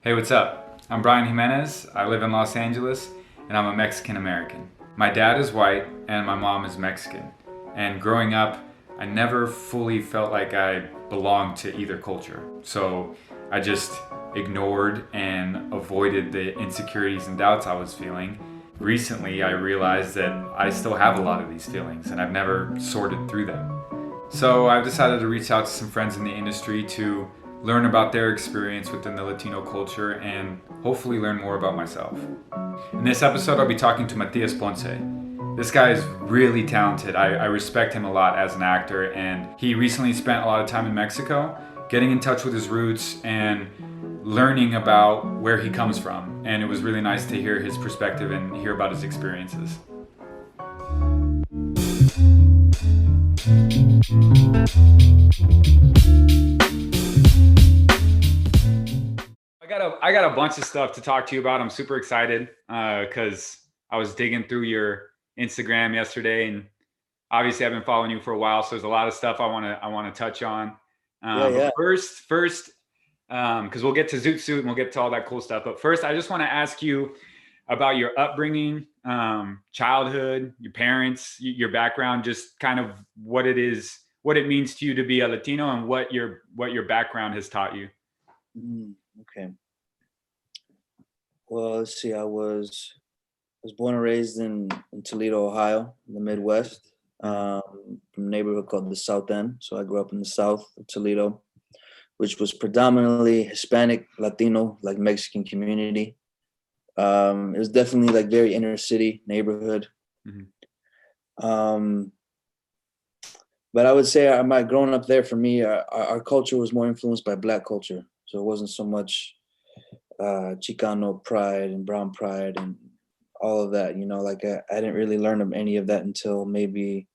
Hey, what's up? I'm Brian Jimenez. I live in Los Angeles and I'm a Mexican American. My dad is white and my mom is Mexican. And growing up, I never fully felt like I belonged to either culture. So I just ignored and avoided the insecurities and doubts I was feeling. Recently, I realized that I still have a lot of these feelings and I've never sorted through them. So I've decided to reach out to some friends in the industry to learn about their experience within the Latino culture and hopefully learn more about myself. In this episode, I'll be talking to Matias Ponce. This guy is really talented. I respect him a lot as an actor, and he recently spent a lot of time in Mexico getting in touch with his roots and learning about where he comes from. And it was really nice to hear his perspective and hear about his experiences. I got a bunch of stuff to talk to you about. I'm super excited because I was digging through your Instagram yesterday, and obviously I've been following you for a while, so there's a lot of stuff I want to touch on. Yeah. But first, because we'll get to Zoot Suit and we'll get to all that cool stuff. But first, I just want to ask you about your upbringing, childhood, your parents, your background, just kind of what it is, what it means to you to be a Latino, and what your background has taught you. Okay. Well, let's see. I was born and raised in Toledo, Ohio, in the Midwest, from a neighborhood called the South End. So I grew up in the South of Toledo, which was predominantly Hispanic, Latino, like Mexican community. It was definitely like very inner city neighborhood. Mm-hmm. But I would say my growing up there, for me, our culture was more influenced by Black culture. So it wasn't so much Chicano pride and brown pride and all of that. Like I didn't really learn of any of that until maybe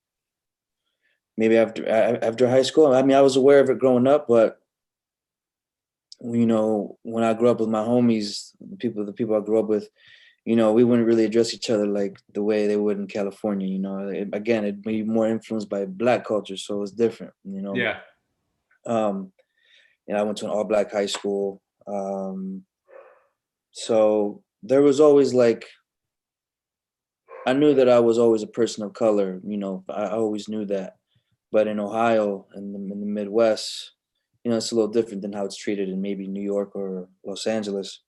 after high school. I mean, I was aware of it growing up, but when I grew up with my homies, the people I grew up with, we wouldn't really address each other like the way they would in California. Again, it'd be more influenced by Black culture, so it's different. Yeah. Um, I went to an all-Black high school. So there was always like, I knew that I was always a person of color. I always knew that. But in Ohio and in the Midwest, it's a little different than how it's treated in maybe New York or Los Angeles.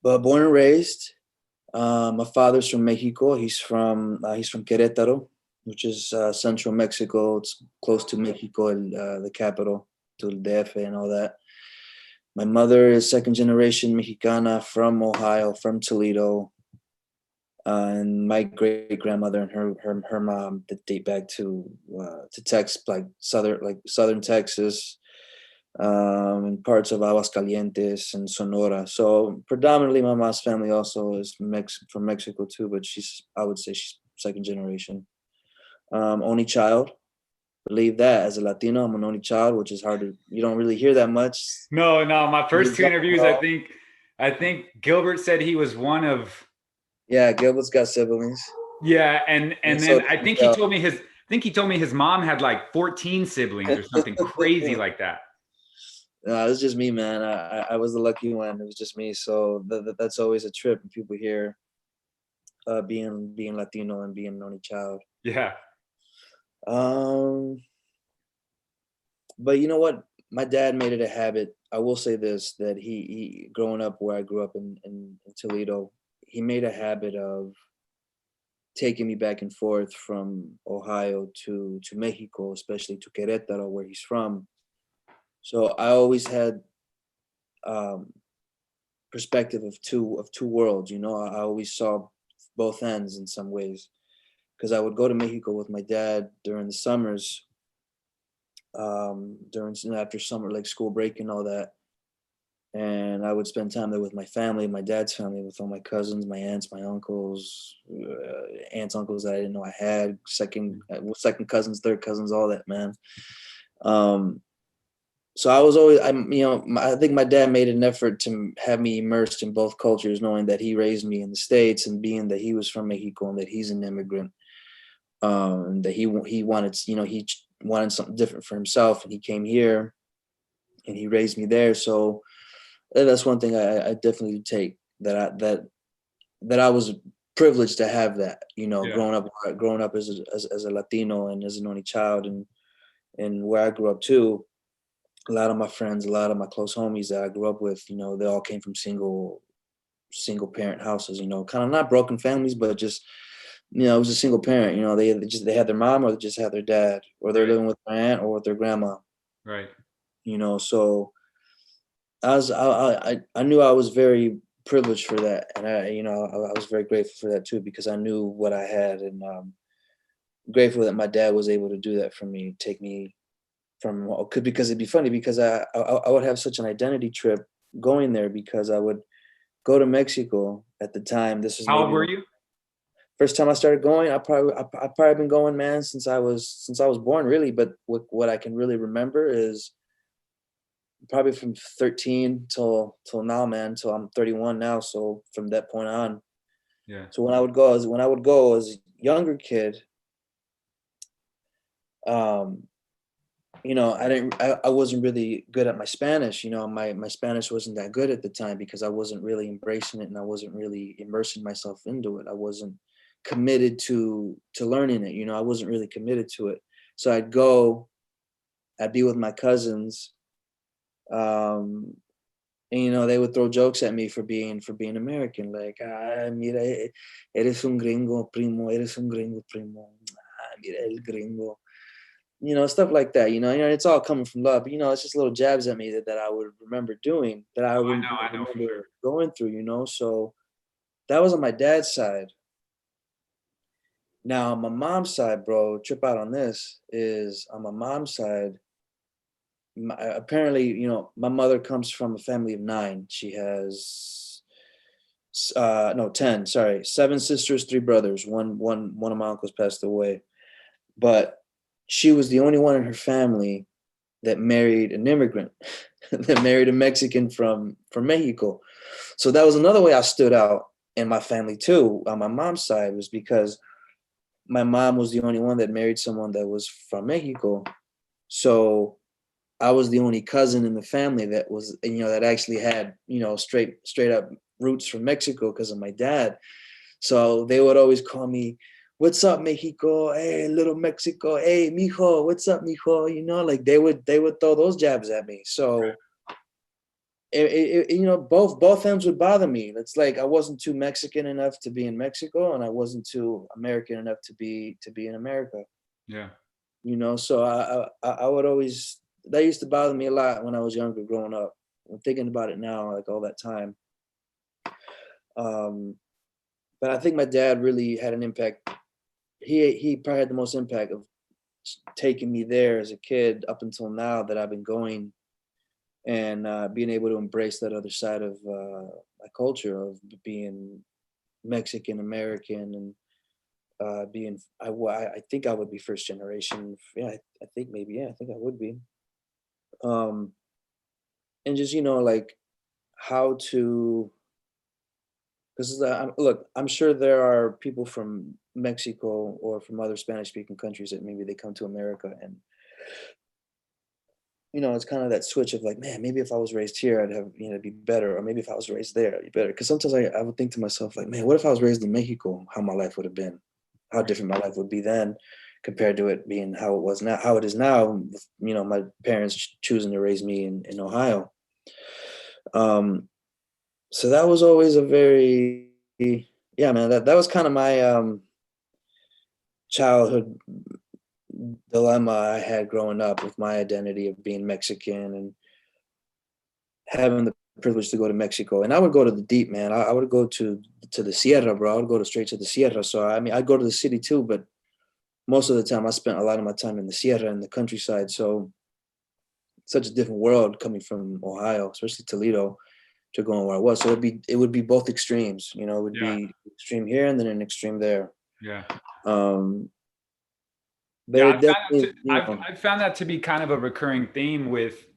But born and raised, my father's from Mexico. He's from Querétaro, which is central Mexico. It's close to Mexico, the capital, to el DF and all that. My mother is second generation Mexicana from Ohio, from Toledo. And my great grandmother and her mom that date back to Texas, like southern Texas, and parts of Aguascalientes and Sonora. So predominantly, my mom's family also is from Mexico too, but I would say she's second generation. Only child. Believe that, as a Latino, I'm an only child, which is hard to. You don't really hear that much. No. My first two interviews, I think Gilbert said he was one of. Yeah, Gilbert's got siblings. Yeah, and So then I think he told me his mom had like 14 siblings or something crazy like that. No, it was just me, man. I was the lucky one. It was just me. So that's always a trip when people hear being Latino and being an only child. Yeah. Um, but you know what? My dad made it a habit. I will say this, that he growing up where I grew up in Toledo, he made a habit of taking me back and forth from Ohio to Mexico, especially to Querétaro, where he's from. So I always had um, perspective of two worlds. I always saw both ends in some ways, because I would go to Mexico with my dad during the summers, during after summer, like school break and all that. And I would spend time there with my family, my dad's family, with all my cousins, my aunts, my uncles, uncles that I didn't know I had, second cousins, third cousins, all that, man. So I was always, I think my dad made an effort to have me immersed in both cultures, knowing that he raised me in the States and being that he was from Mexico and that he's an immigrant, and that he wanted, he wanted something different for himself, and he came here and he raised me there. So that's one thing I definitely take, that I was privileged to have that, you know, Yeah. growing up as a Latino and as an only child, and where I grew up too. A lot of my friends, a lot of my close homies that I grew up with, you know, they all came from single parent houses, you know, kind of not broken families, but just, you know, it was a single parent. You know, they had their mom, or they just had their dad, or they're Right. living with their aunt or with their grandma. Right. You know, so I knew I was very privileged for that, and I was very grateful for that too, because I knew what I had, and grateful that my dad was able to do that for me, take me from, because it'd be funny, because I would have such an identity trip going there, because I would go to Mexico at the time. This was How old maybe were when you? first time I started going. I probably been going, man, since I was born, really. But what I can really remember is probably from 13 till now, man. Till I'm 31 now. So from that point on. Yeah. So when I would go as a younger kid, um, I wasn't really good at my Spanish. You know, my Spanish wasn't that good at the time, because I wasn't really embracing it, and I wasn't really immersing myself into it. I wasn't committed to learning it. You know, I wasn't really committed to it. So I'd be with my cousins, um, and they would throw jokes at me for being American, like, mira, eres un gringo, primo, eres un gringo, primo, mira el gringo. Stuff like that. It's all coming from love. But, it's just little jabs at me that I would remember doing, that I would I know for sure. remember going through. So that was on my dad's side. Now on my mom's side, bro, trip out on this, is on my mom's side. Apparently, my mother comes from a family of 9. She has no, 10. Sorry, 7 sisters, 3 brothers. One of my uncles passed away, but she was the only one in her family that married an immigrant, that married a Mexican from Mexico. So that was another way I stood out in my family too, on my mom's side, was because my mom was the only one that married someone that was from Mexico. So I was the only cousin in the family that was, that actually had, straight up roots from Mexico, because of my dad. So they would always call me, "What's up, Mexico? Hey, little Mexico. Hey, mijo, what's up, mijo?" Like they would throw those jabs at me. So both ends would bother me. It's like I wasn't too Mexican enough to be in Mexico, and I wasn't too American enough to be in America. Yeah. So I would always, that used to bother me a lot when I was younger, growing up. I'm thinking about it now, like all that time. But I think my dad really had an impact. He probably had the most impact of taking me there as a kid up until now, that I've been going, and being able to embrace that other side of my culture, of being Mexican American, and being I think I would be first generation. Yeah, I think maybe, yeah, I think I would be. Um, and just like how to, because look, I'm sure there are people from Mexico or from other Spanish speaking countries that maybe they come to America, and it's kind of that switch of like, man, maybe if I was raised here, I'd have, it'd be better. Or maybe if I was raised there, it'd be better. Because sometimes I would think to myself, like, man, what if I was raised in Mexico? How my life would have been, how Right. different my life would be then, compared to it being how it was now, how it is now, with, my parents choosing to raise me in Ohio. So that was always a very, yeah, man, that was kind of my childhood dilemma I had growing up, with my identity of being Mexican, and having the privilege to go to Mexico. And I would go to the deep, man. I would go to the Sierra, bro. I would go straight to the Sierra. So I mean, I'd go to the city too, but most of the time I spent a lot of my time in the Sierra, in the countryside. So such a different world coming from Ohio, especially Toledo, to going where I was. So it would be both extremes. It would Yeah. be extreme here and then an extreme there. Yeah. Um, but Yeah. it definitely, I've found that to be kind of a recurring theme with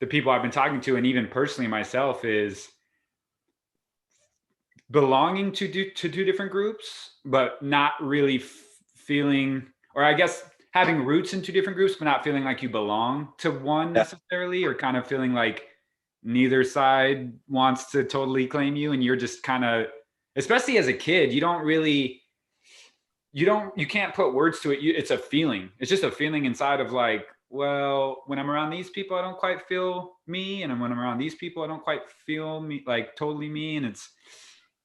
the people I've been talking to, and even personally myself, is belonging to two different groups, but not really feeling, or I guess having roots in two different groups, but not feeling like you belong to one yeah, necessarily, or kind of feeling like neither side wants to totally claim you, and you're just kind of, especially as a kid, you don't really, you can't put words to it. It's a feeling. It's just a feeling inside of like, well, when I'm around these people, I don't quite feel me, and when I'm around these people, I don't quite feel me, like totally me, and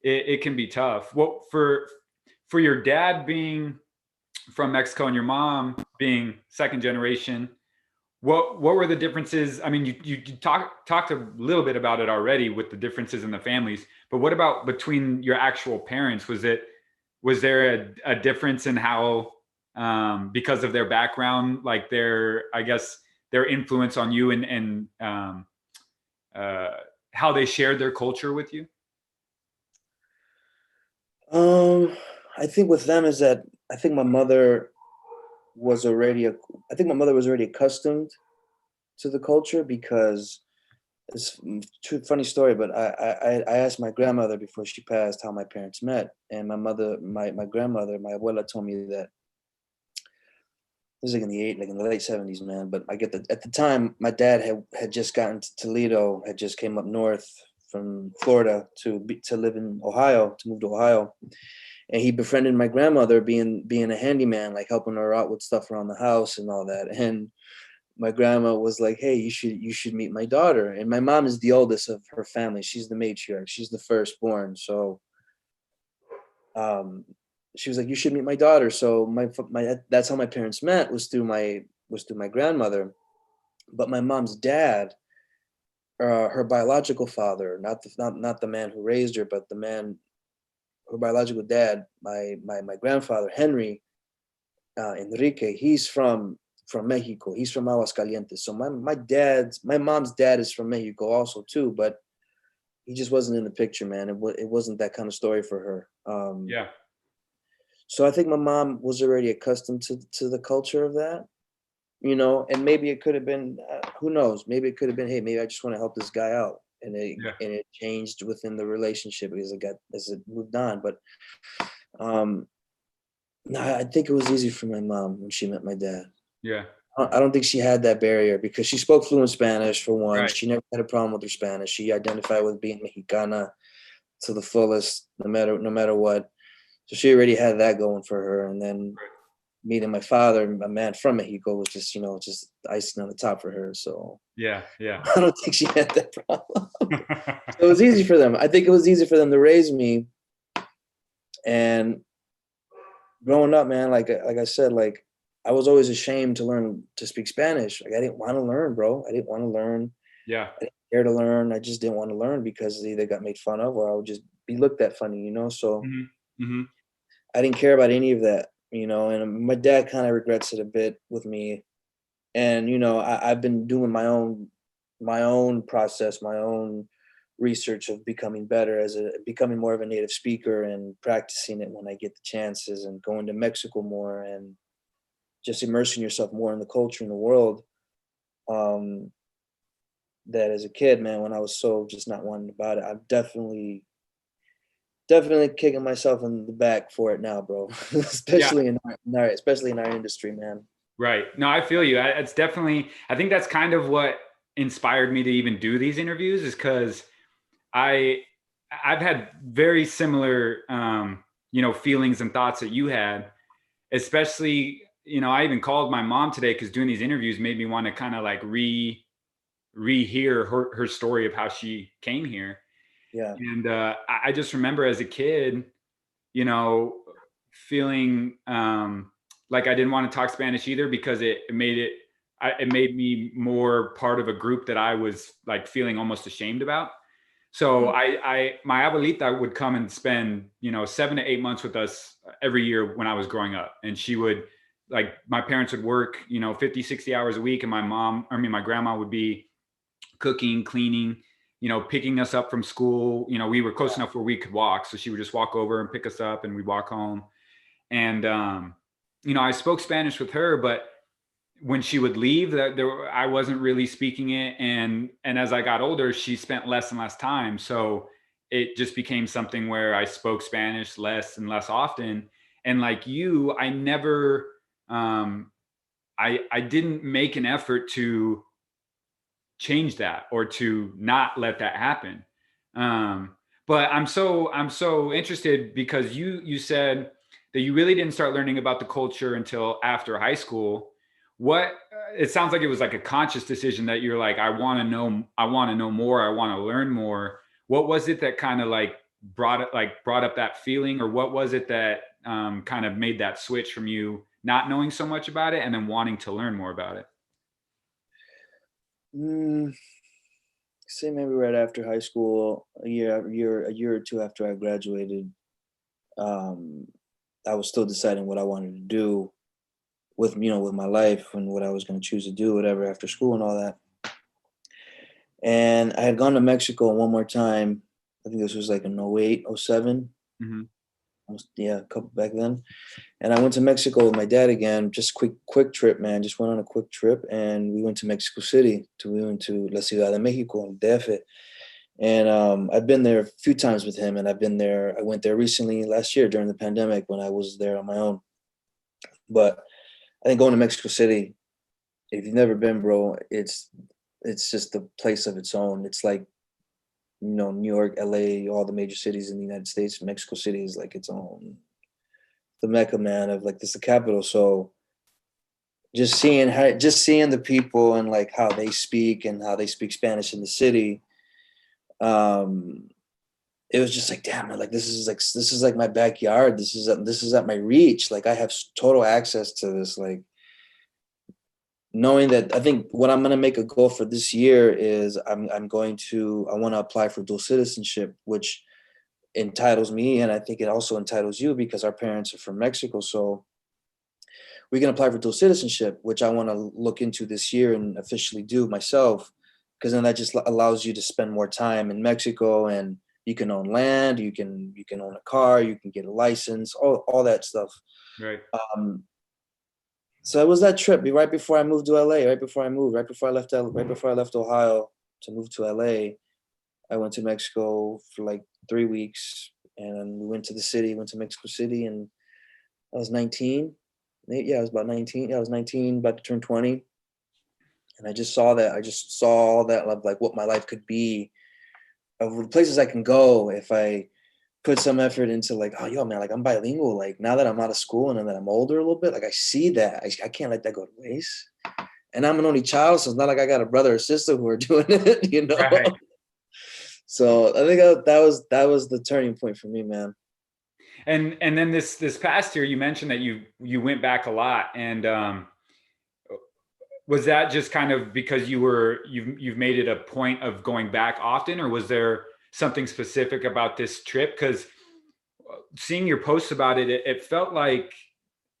it can be tough. Well, for your dad being from Mexico and your mom being second generation, what were the differences? I mean, you talked a little bit about it already with the differences in the families, but what about between your actual parents? Was there a difference in how, because of their background, like their, I guess, their influence on you, and uh, how they shared their culture with you? I think with them is that I think my mother was already I think my mother was already accustomed to the culture because it's true funny story, but I asked my grandmother before she passed how my parents met, and my grandmother, my abuela, told me that this is like in the late 70s, man. But I get that at the time my dad had just gotten to Toledo, had just came up north from Florida to live in Ohio, to move to Ohio, and he befriended my grandmother, being a handyman, like helping her out with stuff around the house and all that. And my grandma was like, "Hey, you should meet my daughter." And my mom is the oldest of her family. She's the matriarch. She's the firstborn. So um, she was like, "You should meet my daughter." So my that's how my parents met, was through my grandmother. But my mom's dad, her biological father, not the man who raised her, but the man, her biological dad, my grandfather Henry, Enrique, he's from Mexico. He's from Aguascalientes. So my mom's dad is from Mexico also too, but he just wasn't in the picture, man. It wasn't that kind of story for her. Yeah. So I think my mom was already accustomed to the culture of that, and maybe it could have been, who knows? Maybe it could have been, hey, maybe I just want to help this guy out, and Yeah. it changed within the relationship as it moved on. But um, no, I think it was easy for my mom when she met my dad. Yeah. I don't think she had that barrier because she spoke fluent Spanish for one. Right. She never had a problem with her Spanish. She identified with being Mexicana to the fullest, no matter what. So she already had that going for her. And then meeting my father, a man from Mexico, was just icing on the top for her. So Yeah. Yeah. I don't think she had that problem. So it was easy for them. I think it was easy for them to raise me. And growing up, man, like I said, like I was always ashamed to learn to speak Spanish. Like I didn't want to learn, bro. I didn't want to learn. Yeah. I didn't care to learn. I just didn't want to learn because I either got made fun of or I would just be looked at funny. So Hmm. Hmm. I didn't care about any of that. And my dad kind of regrets it a bit with me. And I've been doing my own process, my own research of becoming more of a native speaker and practicing it when I get the chances and going to Mexico more and just immersing yourself more in the culture and the world. Um, that as a kid, man, when I was so just not wanting about it, I'm definitely kicking myself in the back for it now, bro. Yeah. especially in our industry, man. Right. No, I feel you. It's definitely, I think that's kind of what inspired me to even do these interviews, is because I I've had very similar feelings and thoughts that you had, especially, I even called my mom today because doing these interviews made me want to kind of like rehear her story of how she came here. Yeah. And I just remember as a kid, you know, feeling like I didn't want to talk Spanish either, because it made me more part of a group that I was like feeling almost ashamed about. So Mm. my abuelita would come and spend, 7 to 8 months with us every year when I was growing up. And she would, like, my parents would work, 50, 60 hours a week. And my grandma would be cooking, cleaning, picking us up from school. We were close enough where we could walk. So she would just walk over and pick us up and we'd walk home. And, I spoke Spanish with her, but when she would leave, I wasn't really speaking it. And as I got older, she spent less and less time. So it just became something where I spoke Spanish less and less often. And like you, I never, I didn't make an effort to change that or to not let that happen. But I'm so interested because you said that you really didn't start learning about the culture until after high school. What it sounds like it was like a conscious decision that you're like, I want to know more, I want to learn more. What was it that kind of like brought up that feeling, or what was it that kind of made that switch from you not knowing so much about it and then wanting to learn more about it? Mm, say maybe right after high school, a year or two after I graduated. Um, I was still deciding what I wanted to do with with my life and what I was going to choose to do, whatever, after school and all that. And I had gone to Mexico one more time. I think this was like in '08, '07. Hmm. Yeah, a couple back then. And I went to Mexico with my dad again, just quick trip, man. Just went on a quick trip, and we went to Mexico City. We went to La Ciudad de Mexico, DF. And I've been there a few times with him, and I went there recently last year during the pandemic when I was there on my own. But I think going to Mexico City, if you've never been, bro, it's just a place of its own. It's like, New York, LA, all the major cities in the United States. Mexico City is like its own, the mecca, man, of like this, the capital. So just seeing the people and like how they speak and how they speak Spanish in the city, um, it was just like, damn, man, like this is like my backyard. This is at my reach. Like I have total access to this. Like knowing that, I think what I'm gonna make a goal for this year is I want to apply for dual citizenship, which entitles me, and I think it also entitles you because our parents are from Mexico. So we can apply for dual citizenship, which I want to look into this year and officially do myself, because then that just allows you to spend more time in Mexico, and you can own land, you can own a car, you can get a license, all that stuff. Right. Um, so it was that trip right before I moved to LA, right before I left Ohio to move to LA. I went to Mexico for like 3 weeks, and we went to Mexico City, and I was 19. Yeah, I was about 19. Yeah, I was 19, about to turn 20. And I just saw that. I just saw all that of like what my life could be, of the places I can go if I put some effort into like, oh, yo, man, like I'm bilingual. Like now that I'm out of school and then that I'm older a little bit, like I see that. I can't let that go to waste. And I'm an only child, so it's not like I got a brother or sister who are doing it, Right. So I think that was the turning point for me, man. And then this past year, you mentioned that you went back a lot, and was that just kind of because you've made it a point of going back often, or was there something specific about this trip? Because seeing your posts about it, it felt like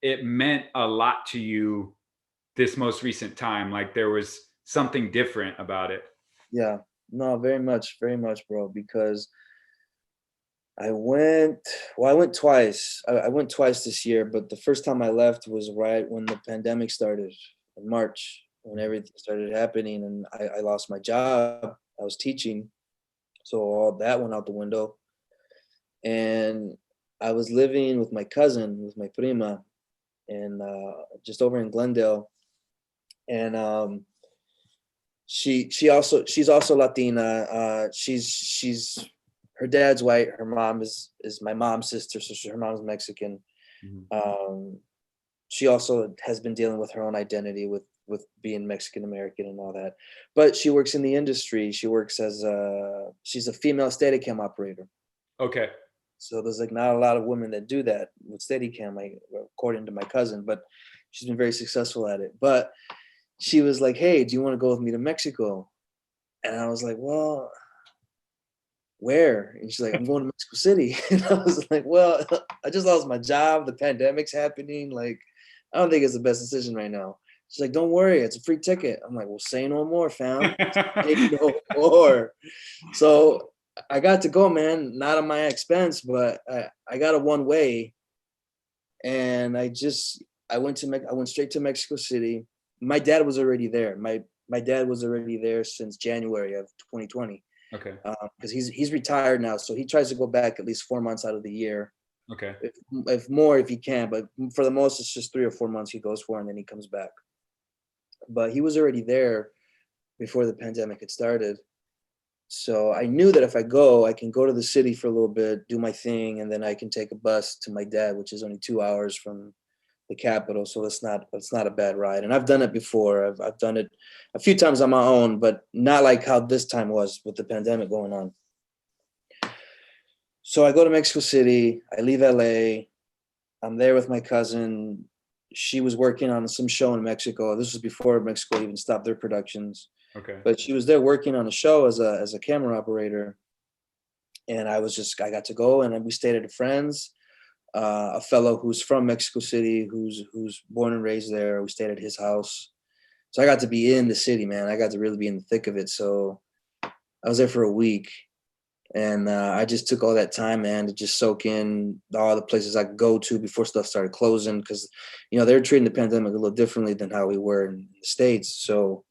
it meant a lot to you this most recent time. Like there was something different about it. Yeah, no, very much, bro. Because I went twice. I went twice this year, but the first time I left was right when the pandemic started in March, when everything started happening, and I lost my job. I was teaching, so all that went out the window. And I was living with my cousin, with my prima, and just over in Glendale. And she's also Latina. She's her dad's white. Her mom is my mom's sister, so her mom's Mexican. Mhm. Um, she also has been dealing with her own identity with being Mexican American and all that. But she works in the industry. She works she's a female Steadicam operator. Okay. So there's like not a lot of women that do that with Steadicam, like, according to my cousin. But she's been very successful at it. But she was like, "Hey, do you want to go with me to Mexico?" And I was like, "Well, where?" And she's like, "I'm going to Mexico City." And I was like, "Well, I just lost my job. The pandemic's happening. Like, I don't think it's the best decision right now." She's like, "Don't worry, it's a free ticket." I'm like, "Well, say no more, fam. Say no more." So I got to go, man. Not on my expense, but I got a one way, and I went straight to Mexico City. My dad was already there. My dad was already there since January of 2020. Okay. Because he's retired now, so he tries to go back at least 4 months out of the year, Okay. if more if he can. But for the most, it's just 3 or 4 months he goes for, and then he comes back. But he was already there, before the pandemic had started. So I knew that if I go, I can go to the city for a little bit, do my thing, and then I can take a bus to my dad, which is only 2 hours from the capital. So it's not a bad ride. And I've done it before. I've done it a few times on my own, but not like how this time was with the pandemic going on. So I go to Mexico City, I leave LA, I'm there with my cousin. She was working on some show in Mexico. This was before Mexico even stopped their productions. Okay. But she was there working on a show as a camera operator. And I got to go, and we stayed at a friend's, a fellow who's from Mexico City, who's born and raised there. We stayed at his house. So I got to be in the city, man. I got to really be in the thick of it. So I was there for a week. And I just took all that time, man, to just soak in all the places I could go to before stuff started closing. Because, they were treating the pandemic a little differently than how we were in the States. So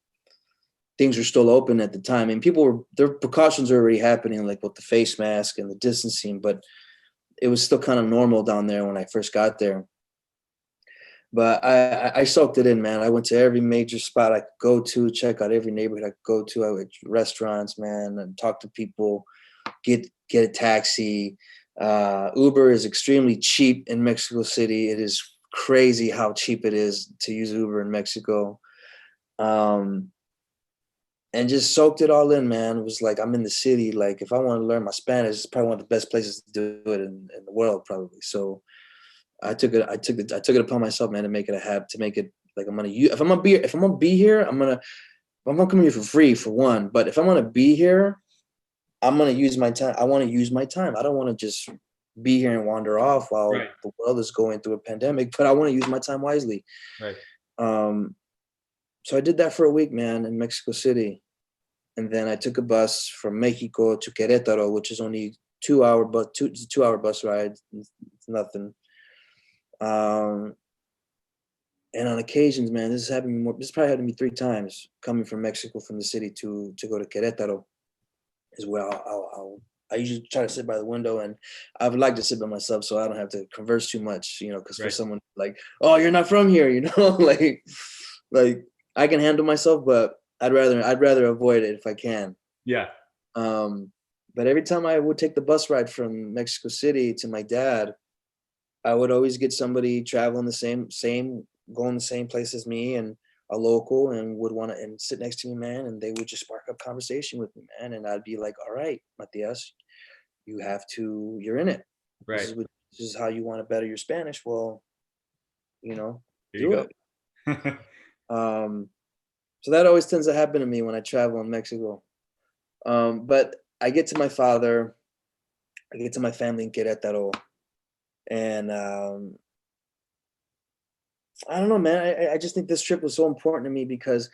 things were still open at the time. And their precautions were already happening, like with the face mask and the distancing. But it was still kind of normal down there when I first got there. But I soaked it in, man. I went to every major spot I could go to, check out every neighborhood I could go to. I went to restaurants, man, and talk to people. Get a taxi. Uber is extremely cheap in Mexico City. It is crazy how cheap it is to use Uber in Mexico. And just soaked it all in, man. It was like, I'm in the city. Like, if I want to learn my Spanish, it's probably one of the best places to do it in the world, probably. So I took it upon myself, man, to make it a habit, to make it like if I'm gonna be here, I'm not coming here for free, for one. But if I'm gonna be here, I'm going to use my time. I want to use my time. I don't want to just be here and wander off while the world is going through a pandemic, but I want to use my time wisely. Right. So I did that for a week, man, in Mexico City. And then I took a bus from Mexico to Querétaro, which is only 2 hour bus ride. It's nothing. And on occasions, man, this probably happened to me 3 times coming from Mexico, from the city to go to Querétaro. Is where I usually try to sit by the window, and I would like to sit by myself so I don't have to converse too much, because for someone like, oh, you're not from here, like I can handle myself, but I'd rather avoid it if I can. Yeah. But every time I would take the bus ride from Mexico City to my dad, I would always get somebody traveling going the same place as me, and a local, and would want to sit next to me, man, and they would just spark up conversation with me, man, and I'd be like, all right, Matias, you're in it. Right. This is how you want to better your Spanish. Well, Here do it. So that always tends to happen to me when I travel in Mexico. But I get to my father, I get to my family in Querétaro, and I don't know, man. I just think this trip was so important to me because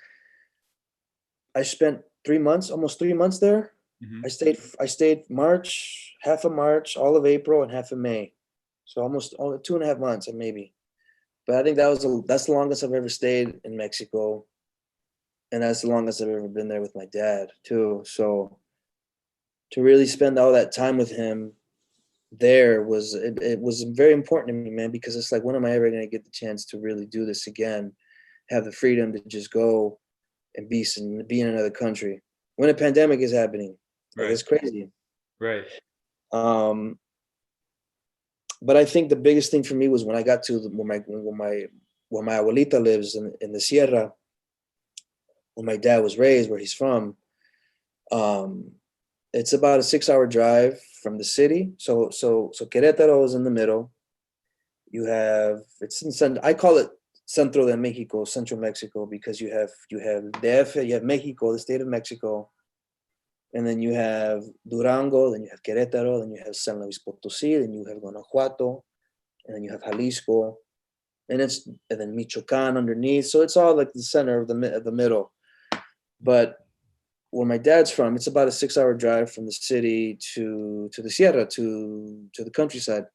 I spent almost 3 months there. Mm-hmm. I stayed March, half of March, all of April, and half of May. So almost 2.5 months, and maybe. But I think that's the longest I've ever stayed in Mexico, and that's the longest I've ever been there with my dad too. So to really spend all that time with him there was very important to me, man, because it's like, when am I ever going to get the chance to really do this again, have the freedom to just go and be in another country when a pandemic is happening? Like, it's crazy. Right. But I think the biggest thing for me was when I got to where my abuelita lives in the Sierra, where my dad was raised, where he's from. It's about a 6-hour drive from the city. So Querétaro is in the middle. I call it Centro de Mexico, Central Mexico, because you have DF, you have Mexico, the state of Mexico, and then you have Durango, then you have Querétaro, then you have San Luis Potosí, then you have Guanajuato, and then you have Jalisco, and then Michoacán underneath. So it's all like the center of the middle. But where my dad's from, it's about a 6-hour drive from the city to the Sierra, to the countryside.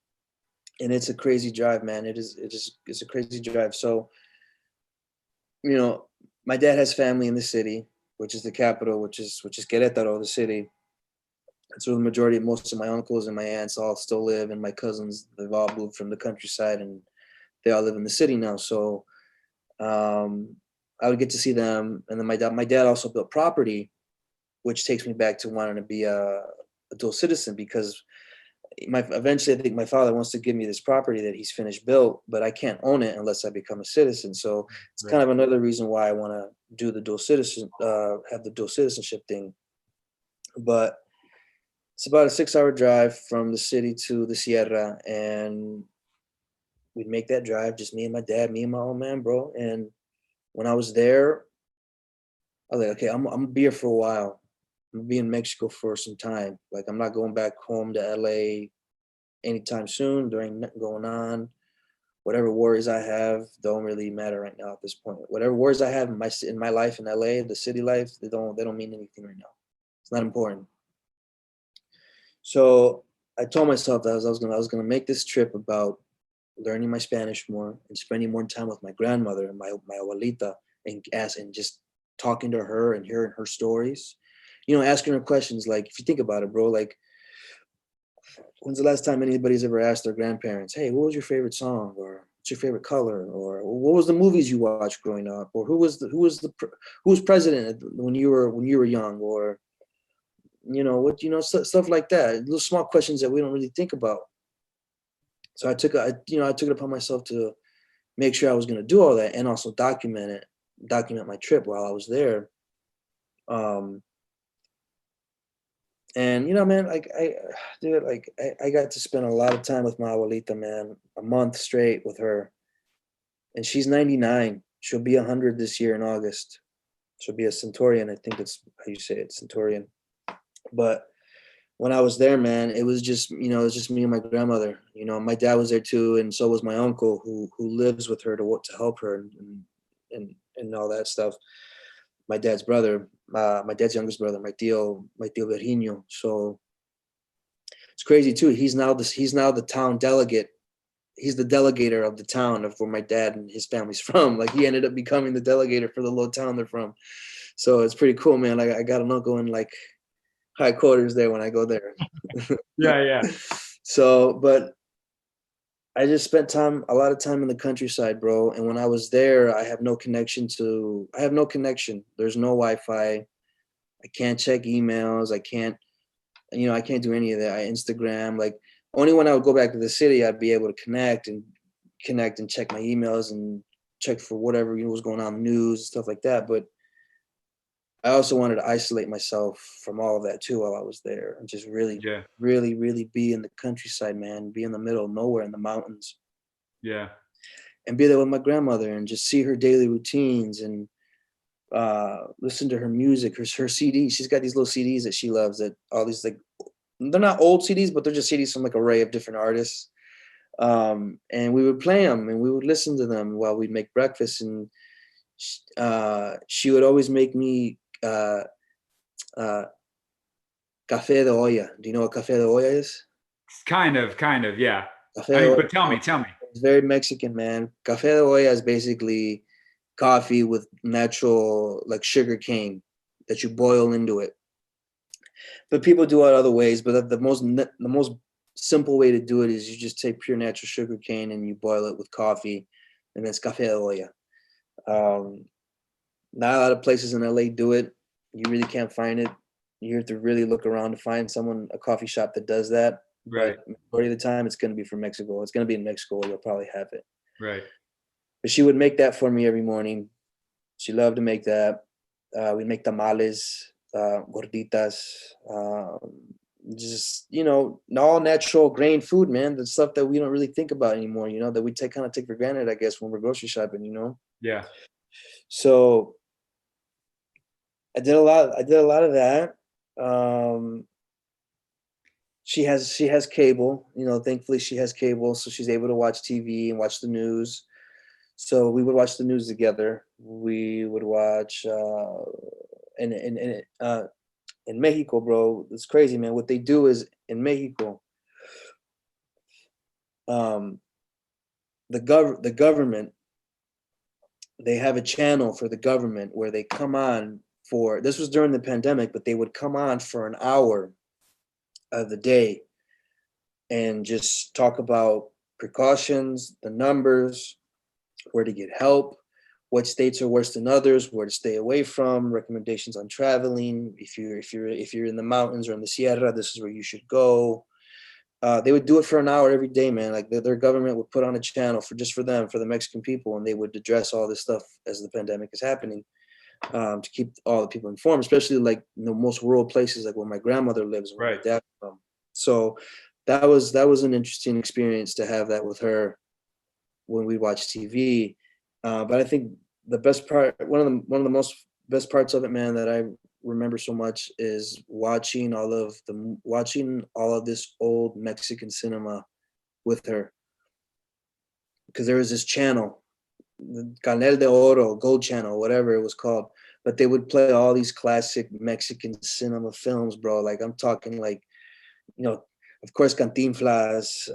And it's a crazy drive, man. It's a crazy drive. So, my dad has family in the city, which is the capital, which is Querétaro, the city. That's where the majority of most of my uncles and my aunts all still live, and my cousins, they've all moved from the countryside, and they all live in the city now. So I would get to see them. And then my dad also built property, which takes me back to wanting to be a dual citizen, because eventually I think my father wants to give me this property that he's finished built, but I can't own it unless I become a citizen. So it's kind Right. of another reason why I want to do the have the dual citizenship thing. But it's about a 6-hour drive from the city to the Sierra, and we'd make that drive, just me and my dad, me and my old man, bro. And when I was there, I was like, okay, I'm gonna be here for a while. I'm gonna be in Mexico for some time. Like, I'm not going back home to LA anytime soon. There ain't nothing going on. Whatever worries I have don't really matter right now at this point. Whatever worries I have in my life in LA, the city life, they don't mean anything right now. It's not important. So I told myself that I was gonna make this trip about learning my Spanish more and spending more time with my grandmother and my abuelita, and just talking to her and hearing her stories. You know, asking her questions, like, if you think about it, bro, like, when's the last time anybody's ever asked their grandparents, hey, what was your favorite song, or what's your favorite color, or what was the movies you watched growing up, or who was president when you were young, or stuff like that. Little small questions that we don't really think about. So I took it upon myself to make sure I was going to do all that, and also document my trip while I was there. Um, and man, like I got to spend a lot of time with my abuelita, man, a month straight with her, and she's 99. She'll be 100 this year in August. She'll be a centurion. I think that's how you say it, centurion. But when I was there, man, it was just me and my grandmother. My dad was there too, and so was my uncle, who lives with her to help her and all that stuff. My dad's brother, my dad's youngest brother, my tío Virginio. So it's crazy too. He's now the town delegate. He's the delegator of the town of where my dad and his family's from. Like, he ended up becoming the delegator for the little town they're from. So it's pretty cool, man. Like, I got an uncle in like high quarters there when I go there. Yeah. So, but I just spent a lot of time in the countryside, bro. And when I was there, I have no connection. There's no Wi-Fi. I can't check emails. I can't do any of that. Instagram, like, only when I would go back to the city, I'd be able to connect and check my emails and check for whatever, was going on, news, stuff like that. But I also wanted to isolate myself from all of that too while I was there, and just really, Yeah. really, really be in the countryside, man, be in the middle of nowhere in the mountains, Yeah. and be there with my grandmother and just see her daily routines and listen to her music, her CDs. She's got these little CDs that she loves, that all these, like, they're not old CDs, but they're just CDs from like an array of different artists. And we would play them and we would listen to them while we'd make breakfast. And she would always make me café de olla. Do you know what café de olla is? Kind of, yeah. Café de olla, But tell me. it's very Mexican, man. Café de olla is basically coffee with natural, like, sugar cane that you boil into it. But people do it other ways. But the most simple way to do it is you just take pure natural sugar cane and you boil it with coffee, and that's café de olla. Not a lot of places in LA do it. You really can't find it. You have to really look around to find a coffee shop that does that. Right. But majority of the time, it's going to be from Mexico. It's going to be in Mexico. You'll probably have it. Right. But she would make that for me every morning. She loved to make that. We make tamales, gorditas, just, all natural grain food, man. The stuff that we don't really think about anymore, that we kind of take for granted, I guess, when we're grocery shopping. Yeah. So I did a lot of that. She has cable, thankfully she has cable, so she's able to watch TV and watch the news. So we would watch the news together. We would watch in Mexico, bro. It's crazy, man. What they do is, in Mexico, the government, they have a channel for the government where they come on for, this was during the pandemic, but they would come on for an hour of the day and just talk about precautions, the numbers, where to get help, what states are worse than others, where to stay away from, recommendations on traveling. If you're in the mountains or in the Sierra, this is where you should go. They would do it for an hour every day, man. Like their government would put on a channel for just for them, for the Mexican people, and they would address all this stuff as the pandemic is happening, to keep all the people informed, especially like most rural places, like where my grandmother lives, where my Right. dad from. So that was an interesting experience to have that with her when we watch TV. But I think the best part, one of the most best parts of it, man, that I remember so much is watching all of this old Mexican cinema with her, because there was this channel, the Canal de Oro, Gold Channel, whatever it was called. But they would play all these classic Mexican cinema films, bro. Like I'm talking like, of course, Cantinflas.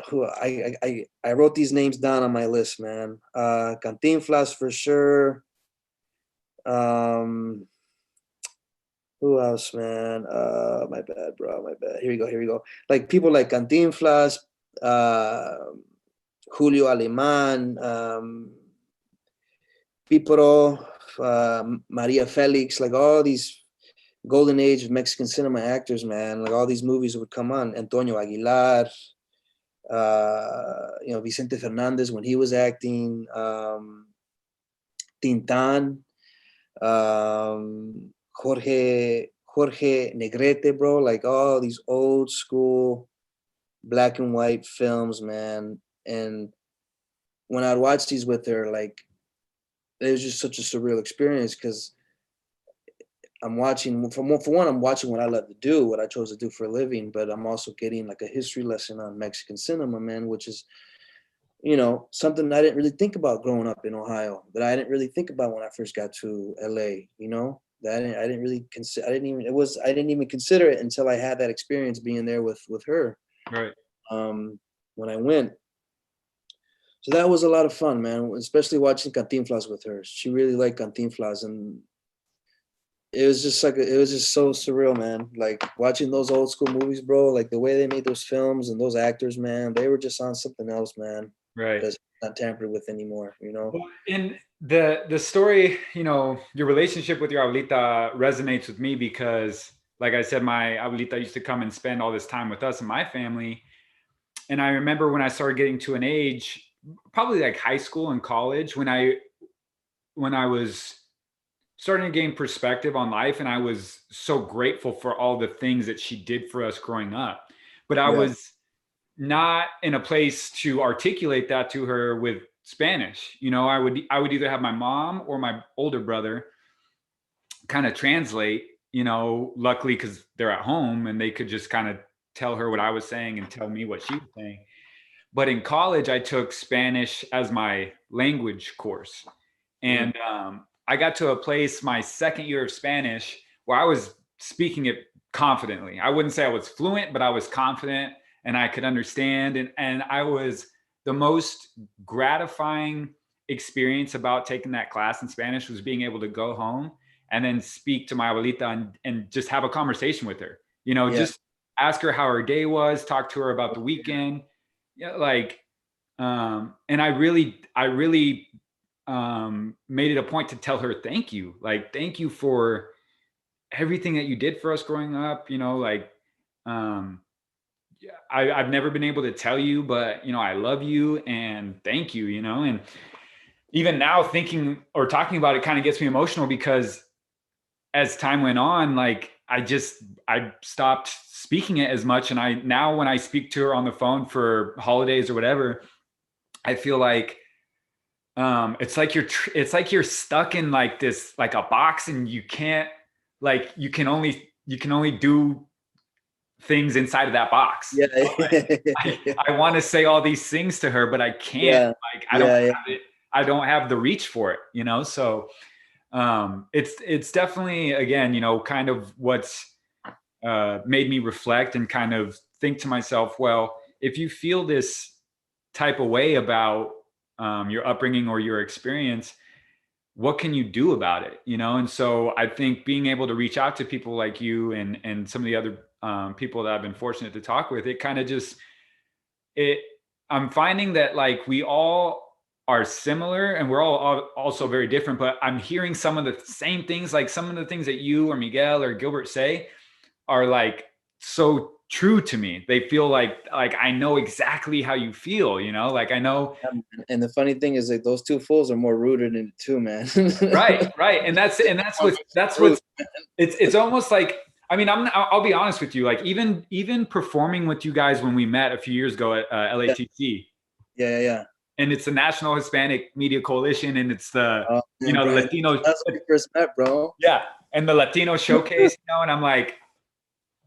Who I wrote these names down on my list, man. Cantinflas for sure. Um, who else, man? My bad, bro. My bad. Here we go. Here we go. Like people like Cantinflas, uh, Julio Aleman, Piporo, Maria Felix, like all these golden age of Mexican cinema actors, man. Like all these movies would come on. Antonio Aguilar, Vicente Fernandez when he was acting, Tintan, Jorge Negrete, bro. Like all these old school black and white films, man. And when I'd watch these with her, like it was just such a surreal experience, because I'm watching, for one, I'm watching what I love to do, what I chose to do for a living, but I'm also getting like a history lesson on Mexican cinema, man, which is, something I didn't really think about growing up in Ohio, that I didn't really think about when I first got to LA, that I didn't really consider, I didn't even consider it until I had that experience being there with her, Right. when I went. So that was a lot of fun, man, especially watching Cantinflas with her. She really liked Cantinflas, and it was just so surreal, man. Like watching those old school movies, bro. Like the way they made those films and those actors, man, they were just on something else, man. Right. That's not tampered with anymore, Well, in the story, your relationship with your abuelita resonates with me because, like I said, my abuelita used to come and spend all this time with us and my family. And I remember when I started getting to an age, probably like high school and college, when I was starting to gain perspective on life, and I was so grateful for all the things that she did for us growing up. But I Yeah, was not in a place to articulate that to her with Spanish. I would either have my mom or my older brother kind of translate, luckily because they're at home and they could just kind of tell her what I was saying and tell me what she was saying. But in college, I took Spanish as my language course. mm, And I got to a place my second year of Spanish where I was speaking it confidently. I wouldn't say I was fluent, but I was confident and I could understand. And I was the most gratifying experience about taking that class in Spanish was being able to go home and then speak to my abuelita and just have a conversation with her, yeah, just ask her how her day was, talk to her about the weekend. Yeah, like, and I really made it a point to tell her thank you, like thank you for everything that you did for us growing up. Like, um, yeah, I've never been able to tell you, but I love you and thank you. And even now, thinking or talking about it kind of gets me emotional because as time went on, like I stopped speaking it as much, and I now when I speak to her on the phone for holidays or whatever, I feel like it's like you're stuck in like this like a box, and you can't like you can only do things inside of that box. yeah, I want to say all these things to her, but I can't. yeah, Like I don't yeah, yeah, have it. I don't have the reach for it. So it's definitely again kind of what's made me reflect and kind of think to myself, well, if you feel this type of way about your upbringing or your experience, what can you do about it? And so I think being able to reach out to people like you and some of the other people that I've been fortunate to talk with, it kind of just it I'm finding that like we all are similar, and we're all also very different, but I'm hearing some of the same things, like some of the things that you or Miguel or Gilbert say are like so true to me. They feel like I know exactly how you feel, you know, like I know. And the funny thing is, like, those two fools are more rooted in it too, man. Right. And that's what's it's almost like, I mean, I'll be honest with you, like even performing with you guys when we met a few years ago at LATC. Yeah. And it's the National Hispanic Media Coalition, and it's the Man, Brian, Latino. that's when we first met, bro. Yeah, and the Latino showcase, you know, and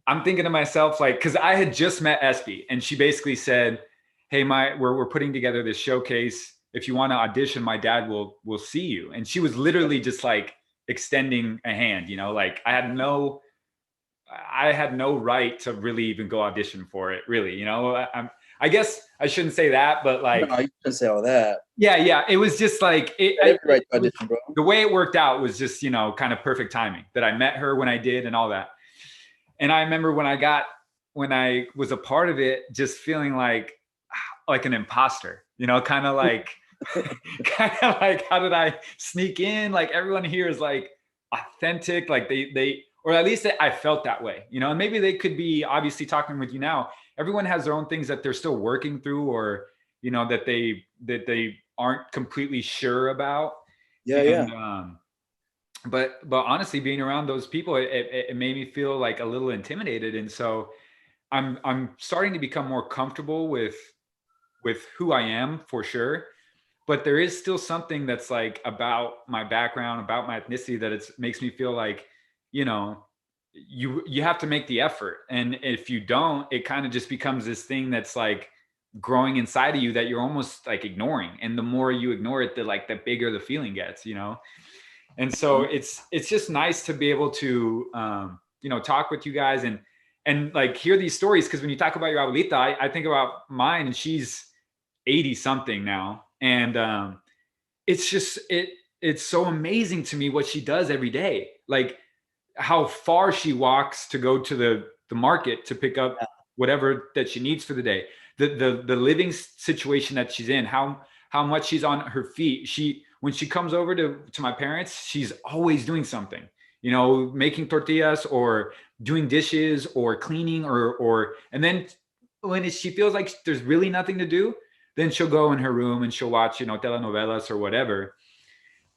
I'm thinking to myself, like, because I had just met Espy, and she basically said, "Hey, we're putting together this showcase. If you want to audition, my dad will see you." And she was literally just like extending a hand, you know, like I had no right to really even go audition for it, really, you know. I guess I shouldn't say that, but like, No, you shouldn't say all that. Yeah. It was just like Right audition, bro. The way it worked out was just, you know, kind of perfect timing that I met her when I did and all that. And I remember when I was a part of it, just feeling like an imposter, you know, kind of like how did I sneak in? Like everyone here is like authentic, like they or at least I felt that way, you know. And maybe they could be, obviously talking with you now, everyone has their own things that they're still working through, or you know, that they aren't completely sure about. Yeah. But honestly, being around those people, it made me feel like a little intimidated, and so I'm starting to become more comfortable with who I am, for sure. But there is still something that's like about my background, about my ethnicity, that it makes me feel like, you know, you have to make the effort, and if you don't, it kind of just becomes this thing that's like growing inside of you that you're almost like ignoring, and the more you ignore it, the bigger the feeling gets, you know. And so it's just nice to be able to you know, talk with you guys and like hear these stories, because when you talk about your abuelita, I think about mine, and she's 80 something now, and it's just it's so amazing to me what she does every day, like how far she walks to go to the market to pick up whatever that she needs for the day, the living situation that she's in, how much she's on her feet. When she comes over to my parents, she's always doing something, you know, making tortillas or doing dishes or cleaning, or and then when she feels like there's really nothing to do, then she'll go in her room and she'll watch, you know, telenovelas or whatever.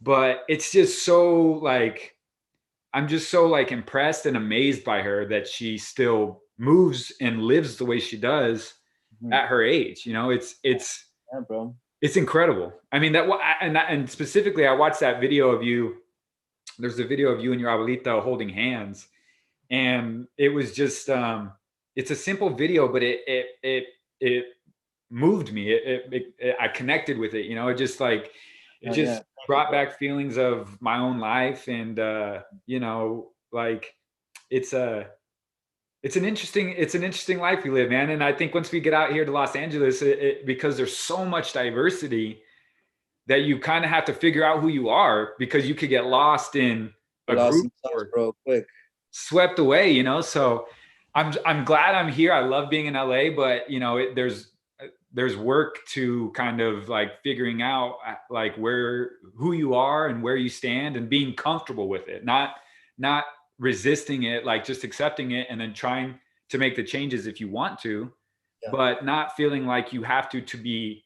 But it's just so like, I'm just so like impressed and amazed by her that she still moves and lives the way she does at her age. You know, Yeah, bro. It's incredible. I mean, and specifically, I watched that video of you. There's a video of you and your abuelita holding hands, and it was just it's a simple video, but it moved me. I connected with it. You know, it just like brought back feelings of my own life, and you know, like it's a it's an interesting life we live, man. And I think once we get out here to Los Angeles, because there's so much diversity, that you kind of have to figure out who you are, because you could get lost in a group or bro, quick. swept away, you know. So I'm glad I'm here. I love being in LA, but you know, there's work to kind of like figuring out like who you are and where you stand, and being comfortable with it, not resisting it, like just accepting it and then trying to make the changes if you want to, but not feeling like you have to be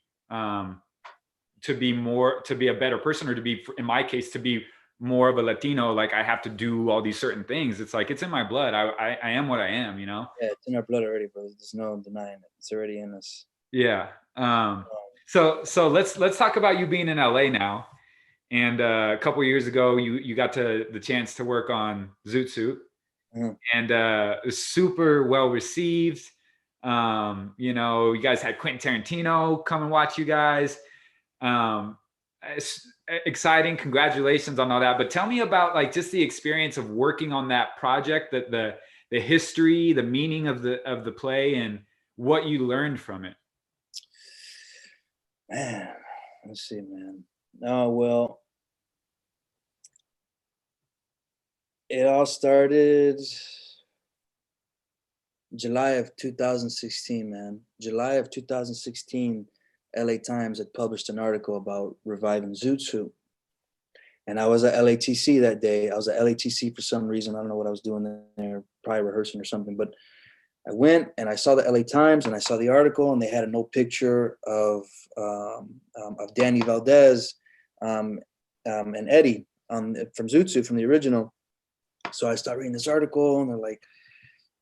to be a better person, or to be, in my case, to be more of a Latino, like I have to do all these certain things. It's like, it's in my blood. I am what I am, you know? Yeah, it's in our blood already, bro. There's no denying it. It's already in us. Yeah. So let's talk about you being in LA now. And a couple of years ago, you got the chance to work on Zoot Suit, and it was super well received. You know, you guys had Quentin Tarantino come and watch you guys. It's exciting. Congratulations on all that. But tell me about like just the experience of working on that project, that the history, the meaning of the play, and what you learned from it. Man, let's see, man. Oh, well, it all started July of 2016, man. July of 2016, LA Times had published an article about reviving Zoot Suit. And I was at LATC that day. I was at LATC for some reason. I don't know what I was doing there, probably rehearsing or something. But I went and I saw the LA Times and I saw the article, and they had a no picture of Danny Valdez and Eddie from Zoot Suit, from the original. So I started reading this article, and they're like,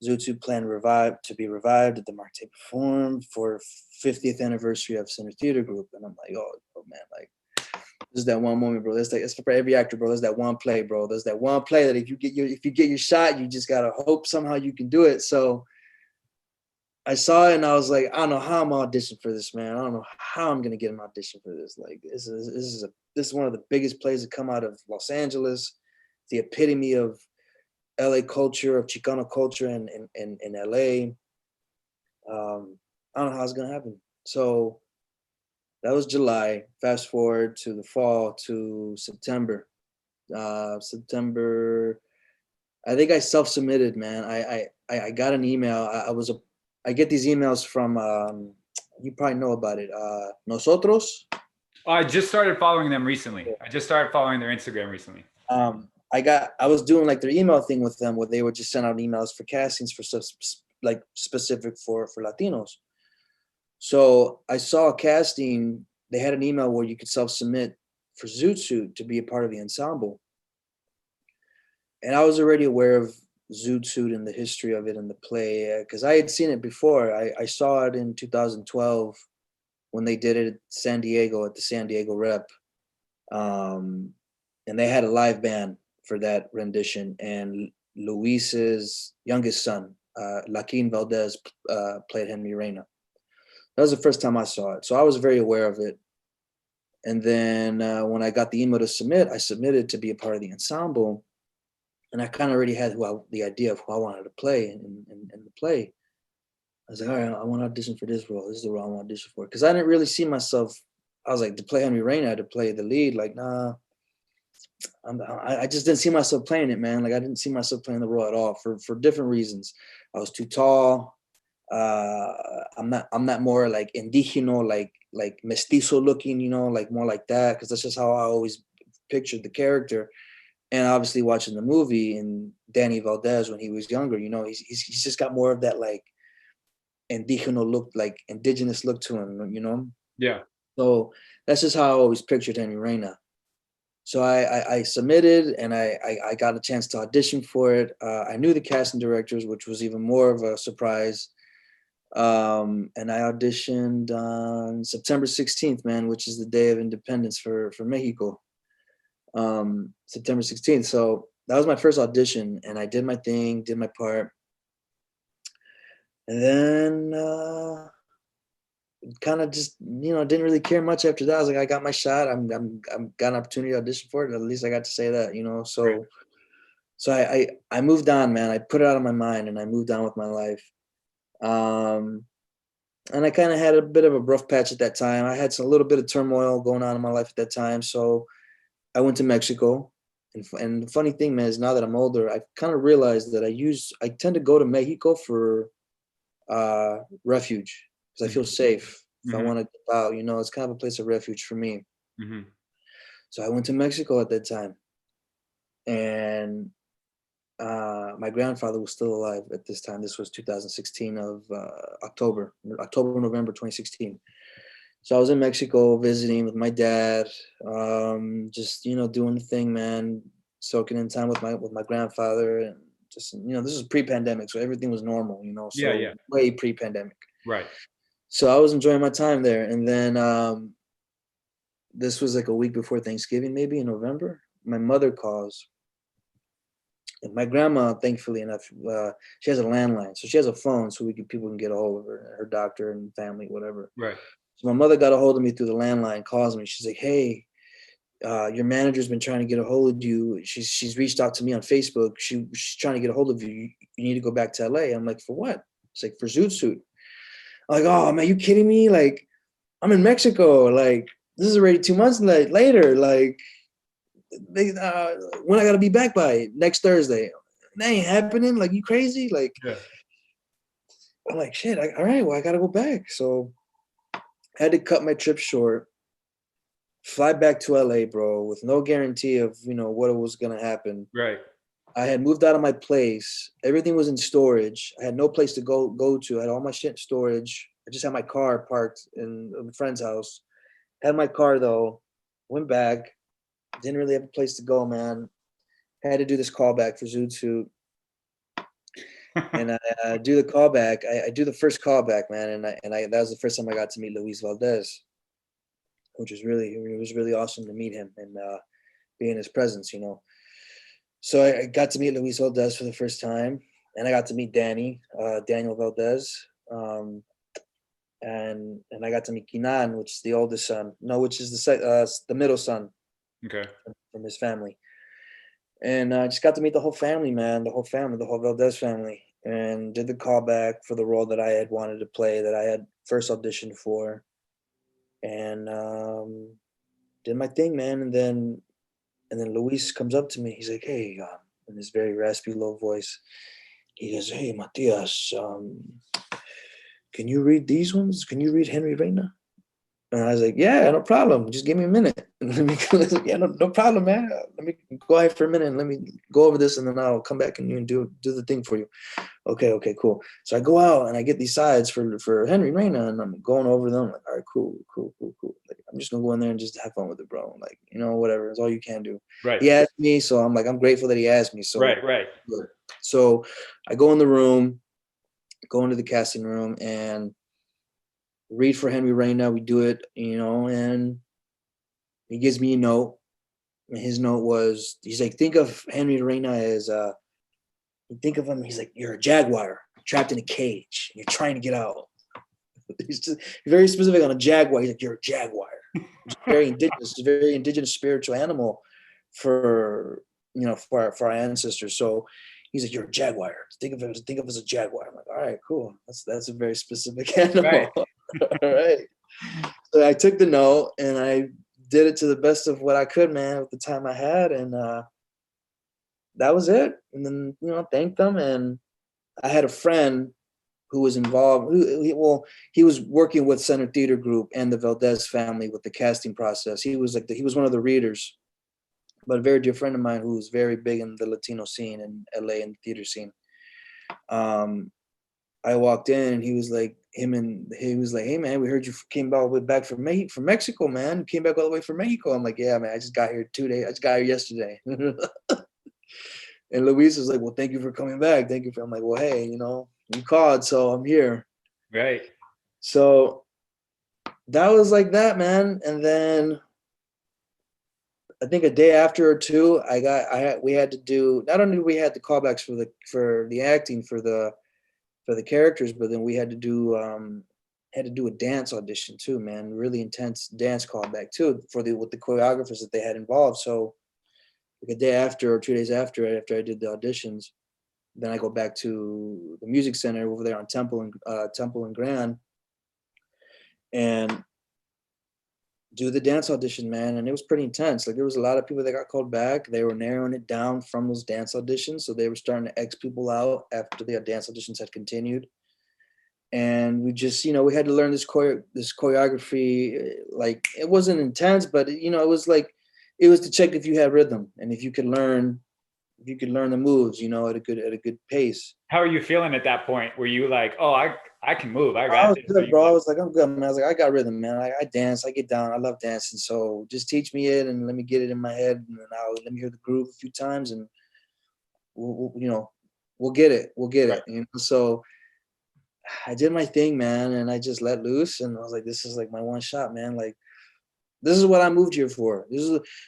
Zoot Suit planned to be revived at the Marte Perform for 50th anniversary of Center Theater Group. And I'm like, oh man, like, this is that one moment, bro. That's for every actor, bro. There's that one play, bro. There's that one play that if you get your shot, you just gotta hope somehow you can do it. So I saw it and I was like, I don't know how I'm auditioning for this, man. I don't know how I'm gonna get an audition for this. Like, this is one of the biggest plays that come out of Los Angeles, the epitome of LA culture, of Chicano culture in LA. I don't know how it's gonna happen. So that was July. Fast forward to the fall, to September. September, I think I self-submitted, man. I got an email. I get these emails from you probably know about it. Nosotros. I just started following them recently. I just started following their Instagram recently. I was doing like their email thing with them, where they would just send out emails for castings for stuff like specific for Latinos. So I saw a casting. They had an email where you could self-submit for Zoot Suit to be a part of the ensemble. And I was already aware of Zoot Suit and the history of it in the play, because I had seen it before. I saw it in 2012 when they did it at San Diego, at the San Diego Rep. And they had a live band for that rendition. And Luis's youngest son, Laquino Valdez, played Henry Reina. That was the first time I saw it. So I was very aware of it. And then when I got the email to submit, I submitted to be a part of the ensemble. And I kind of already had the idea of who I wanted to play in the play. I was like, all right, I want to audition for this role. This is the role I want to audition for. Because I didn't really see myself. I was like, to play Henry Reina, to play the lead. Like, nah, I just didn't see myself playing it, man. Like, I didn't see myself playing the role at all for different reasons. I was too tall. I'm not more like indigeno, like mestizo looking, you know, like more like that, because that's just how I always pictured the character. And obviously watching the movie and Danny Valdez when he was younger, you know, he's just got more of that like indigeno look, like indigenous look to him, you know? Yeah. So that's just how I always pictured Henry Reina. So I submitted, and I got a chance to audition for it. I knew the casting directors, which was even more of a surprise. And I auditioned on September 16th, man, which is the day of independence for Mexico. September 16th. So that was my first audition, and I did my thing, did my part. And then kind of just, you know, didn't really care much after that. I was like, I got my shot. I'm got an opportunity to audition for it. At least I got to say that, you know. So right. So I moved on, man. I put it out of my mind and I moved on with my life. And I kind of had a bit of a rough patch at that time. I had a little bit of turmoil going on in my life at that time. So I went to Mexico. And the funny thing, man, is now that I'm older, I kind of realized that I tend to go to Mexico for refuge, because I feel safe. If I want to get out, you know, it's kind of a place of refuge for me. So I went to Mexico at that time. And my grandfather was still alive at this time. This was 2016 of October, November 2016. So I was in Mexico visiting with my dad, just, you know, doing the thing, man, soaking in time with my grandfather, and just, you know, this was pre-pandemic, so everything was normal, you know, so way pre-pandemic. Right. So I was enjoying my time there. And then this was like a week before Thanksgiving, maybe in November. My mother calls. And my grandma, thankfully enough, she has a landline, so she has a phone, so people can get a hold of her doctor and family, whatever. Right. So my mother got a hold of me through the landline, calls me. She's like, "Hey, your manager's been trying to get a hold of you. She's reached out to me on Facebook. She's trying to get a hold of you. You need to go back to LA." I'm like, "For what?" It's like, "For Zoot Suit." I'm like, "Oh man, you kidding me? Like, I'm in Mexico. Like, this is already 2 months later. Like, when I gotta be back by next Thursday. That ain't happening. Like, you crazy?" Like, I'm like, "Shit. All right, well, I gotta go back." So Had to cut my trip short, fly back to LA, bro, with no guarantee of, what was going to happen. Right. I had moved out of my place. Everything was in storage. I had no place to go to. I had all my shit in storage. I just had my car parked in a friend's house. Had my car though. Went back. Didn't really have a place to go, man. Had to do this callback for Zoot Suit. And I do the callback. I do the first callback, man, and that was the first time I got to meet Luis Valdez, which was really awesome to meet him and be in his presence, So I got to meet Luis Valdez for the first time, and I got to meet Daniel Valdez, and I got to meet Kinan, which is the oldest son, which is the middle son, Okay. from his family. And I just got to meet the whole family, man, the whole Valdez family, and did the callback for the role that I had wanted to play, that I had first auditioned for, and did my thing, man. And then Luis comes up to me. He's like, "Hey," in this very raspy, low voice, he goes, "Hey, Matias, can you read these ones? Can you read Henry Reina?" And I was like, "Yeah, no problem. Just give me a minute." Yeah, no problem, man. Let me go ahead for a minute and let me go over this, and then I'll come back and do the thing for you. Okay, cool. So I go out and I get these sides for Henry Reina, and I'm going over them. Like, all right, cool. Like, I'm just gonna go in there and just have fun with it, bro. Like, whatever. It's all you can do. Right. He asked me, so I'm grateful that he asked me. So Right. So I go in the room, go into the casting room, and read for Henry Reina. We do it, and he gives me a note. And his note was, he's like, think of Henry Reina as think of him, he's like, you're a jaguar trapped in a cage and you're trying to get out. He's just very specific on a jaguar. He's like, you're a jaguar. It's very indigenous spiritual animal for our ancestors. So he's like, you're a jaguar. Think of it as a jaguar. I'm like, all right, cool. That's a very specific animal. Right. All right. So I took the note and I did it to the best of what I could, man, with the time I had, and that was it. And then thanked them, and I had a friend who was involved. He was working with Center Theater Group and the Valdez family with the casting process. He was one of the readers, but a very dear friend of mine who was very big in the Latino scene in LA and the theater scene. I walked in and he was like, hey man, we heard you came all the way back from Mexico, man. You came back all the way from Mexico. I'm like, yeah, man, I just got here 2 days. I just got here yesterday. And Luis was like, well, thank you for coming back. Thank you for, I'm like, well, hey, you called, so I'm here. Right. So that was like that, man. And then I think a day after or two, we had to do, not only we had the callbacks for the acting for the characters, but then we had to do a dance audition too, man. Really intense dance callback too with the choreographers that they had involved. So like a day after or 2 days after I did the auditions, then I go back to the music center over there on Temple and Grand, and do the dance audition, man. And it was pretty intense. Like there was a lot of people that got called back. They were narrowing it down from those dance auditions. So they were starting to X people out after the dance auditions had continued. And we just, we had to learn this choreography. Like it wasn't intense, but it was like, it was to check if you had rhythm and if you could learn the moves, at a good pace. How are you feeling at that point? Were you like, oh, I can move. I was this. good, bro. I was like, I'm good, man. I was like, I got rhythm, man. I dance, I get down. I love dancing. So just teach me it and let me get it in my head, and then let me hear the groove a few times, and we'll get it. We'll get it. So I did my thing, man, and I just let loose, and I was like, this is like my one shot, man. Like, this is what I moved here for.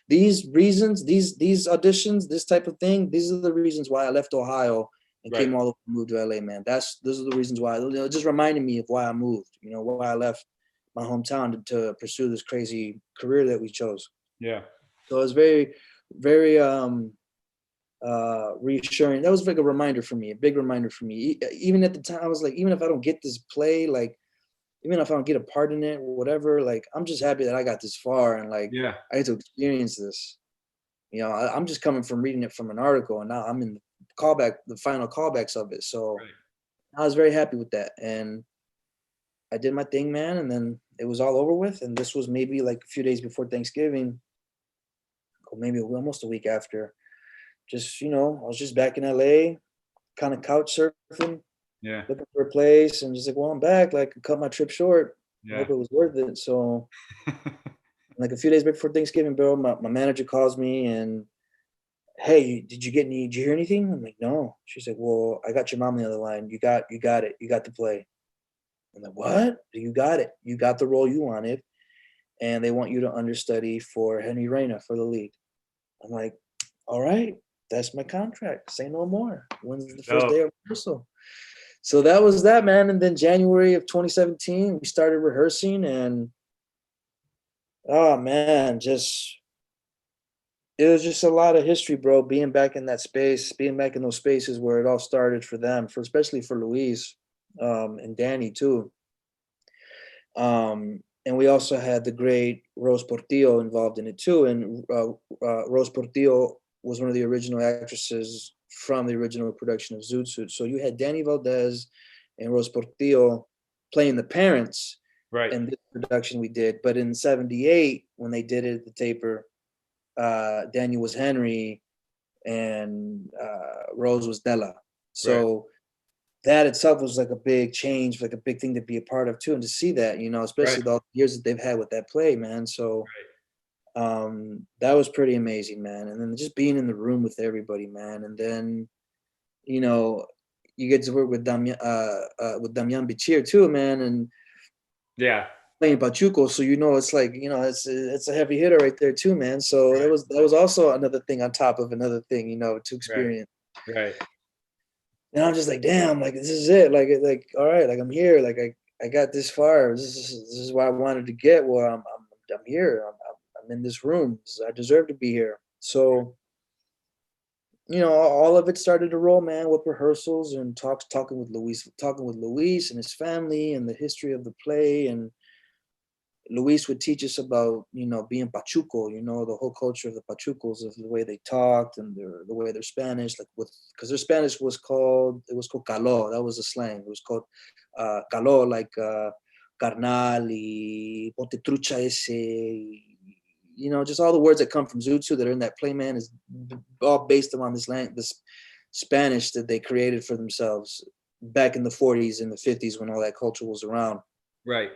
These reasons, these auditions, this type of thing. These are the reasons why I left Ohio and came all over to move to LA, man. Those are the reasons why. It just reminded me of why I moved. Why I left my hometown to pursue this crazy career that we chose. Yeah. So it was very, very reassuring. That was like a reminder for me, a big reminder for me. Even at the time, I was like, even if I don't get this play, like, even if I don't get a part in it, whatever, like, I'm just happy that I got this far, and like, I get to experience this. I'm just coming from reading it from an article, and now I'm in the final callbacks of it. So I was very happy with that, and I did my thing, man. And then it was all over with. And this was maybe like a few days before Thanksgiving, or maybe almost a week after. Just, I was just back in LA, kind of couch surfing, Yeah. looking for a place, and just like, well, I'm back. Like, cut my trip short. I Yeah. hope it was worth it. So, like a few days before Thanksgiving, bro, my manager calls me and, hey, did you hear anything? I'm like, no. She's like, well, I got your mom on the other line. You got it. You got the play. I'm like, what? You got it. You got the role you wanted. And they want you to understudy for Henry Reina for the lead. I'm like, all right, that's my contract. Say no more. When's the first day of rehearsal? So that was that, man. And then January of 2017, we started rehearsing, and oh man, it was just a lot of history, bro. Being back in that space, being back in those spaces where it all started for them, especially for Luis, and Danny too. And we also had the great Rose Portillo involved in it too. And Rose Portillo was one of the original actresses from the original production of Zoot Suit. So you had Danny Valdez and Rose Portillo playing the parents in this production we did. But in '78, when they did it at the taper, Danny was Henry and Rose was Della. So that itself was like a big change, like a big thing to be a part of too, and to see that, especially all the years that they've had with that play, man. So that was pretty amazing, man. And then just being in the room with everybody, man. And then, you get to work with Damian Bichir too, man. And playing Pachuco, so it's like, it's a heavy hitter right there too, man. So that was also another thing on top of another thing, to experience. Right. And I'm just like, damn, like this is it. Like all right, like I'm here. Like I got this far. This is where I wanted to get. Well, I'm here. I'm in this room. I deserve to be here. So, all of it started to roll, man, with rehearsals and talking with Luis and his family and the history of the play. And Luis would teach us about, being Pachuco, the whole culture of the Pachucos, of the way they talked and the way they're Spanish, because their Spanish was called caló. That was the slang. It was called caló, like carnal y ponte trucha ese, just all the words that come from Zoot Suit that are in that play, man, is all based on this Spanish that they created for themselves back in the 40s and the 50s when all that culture was around. Right.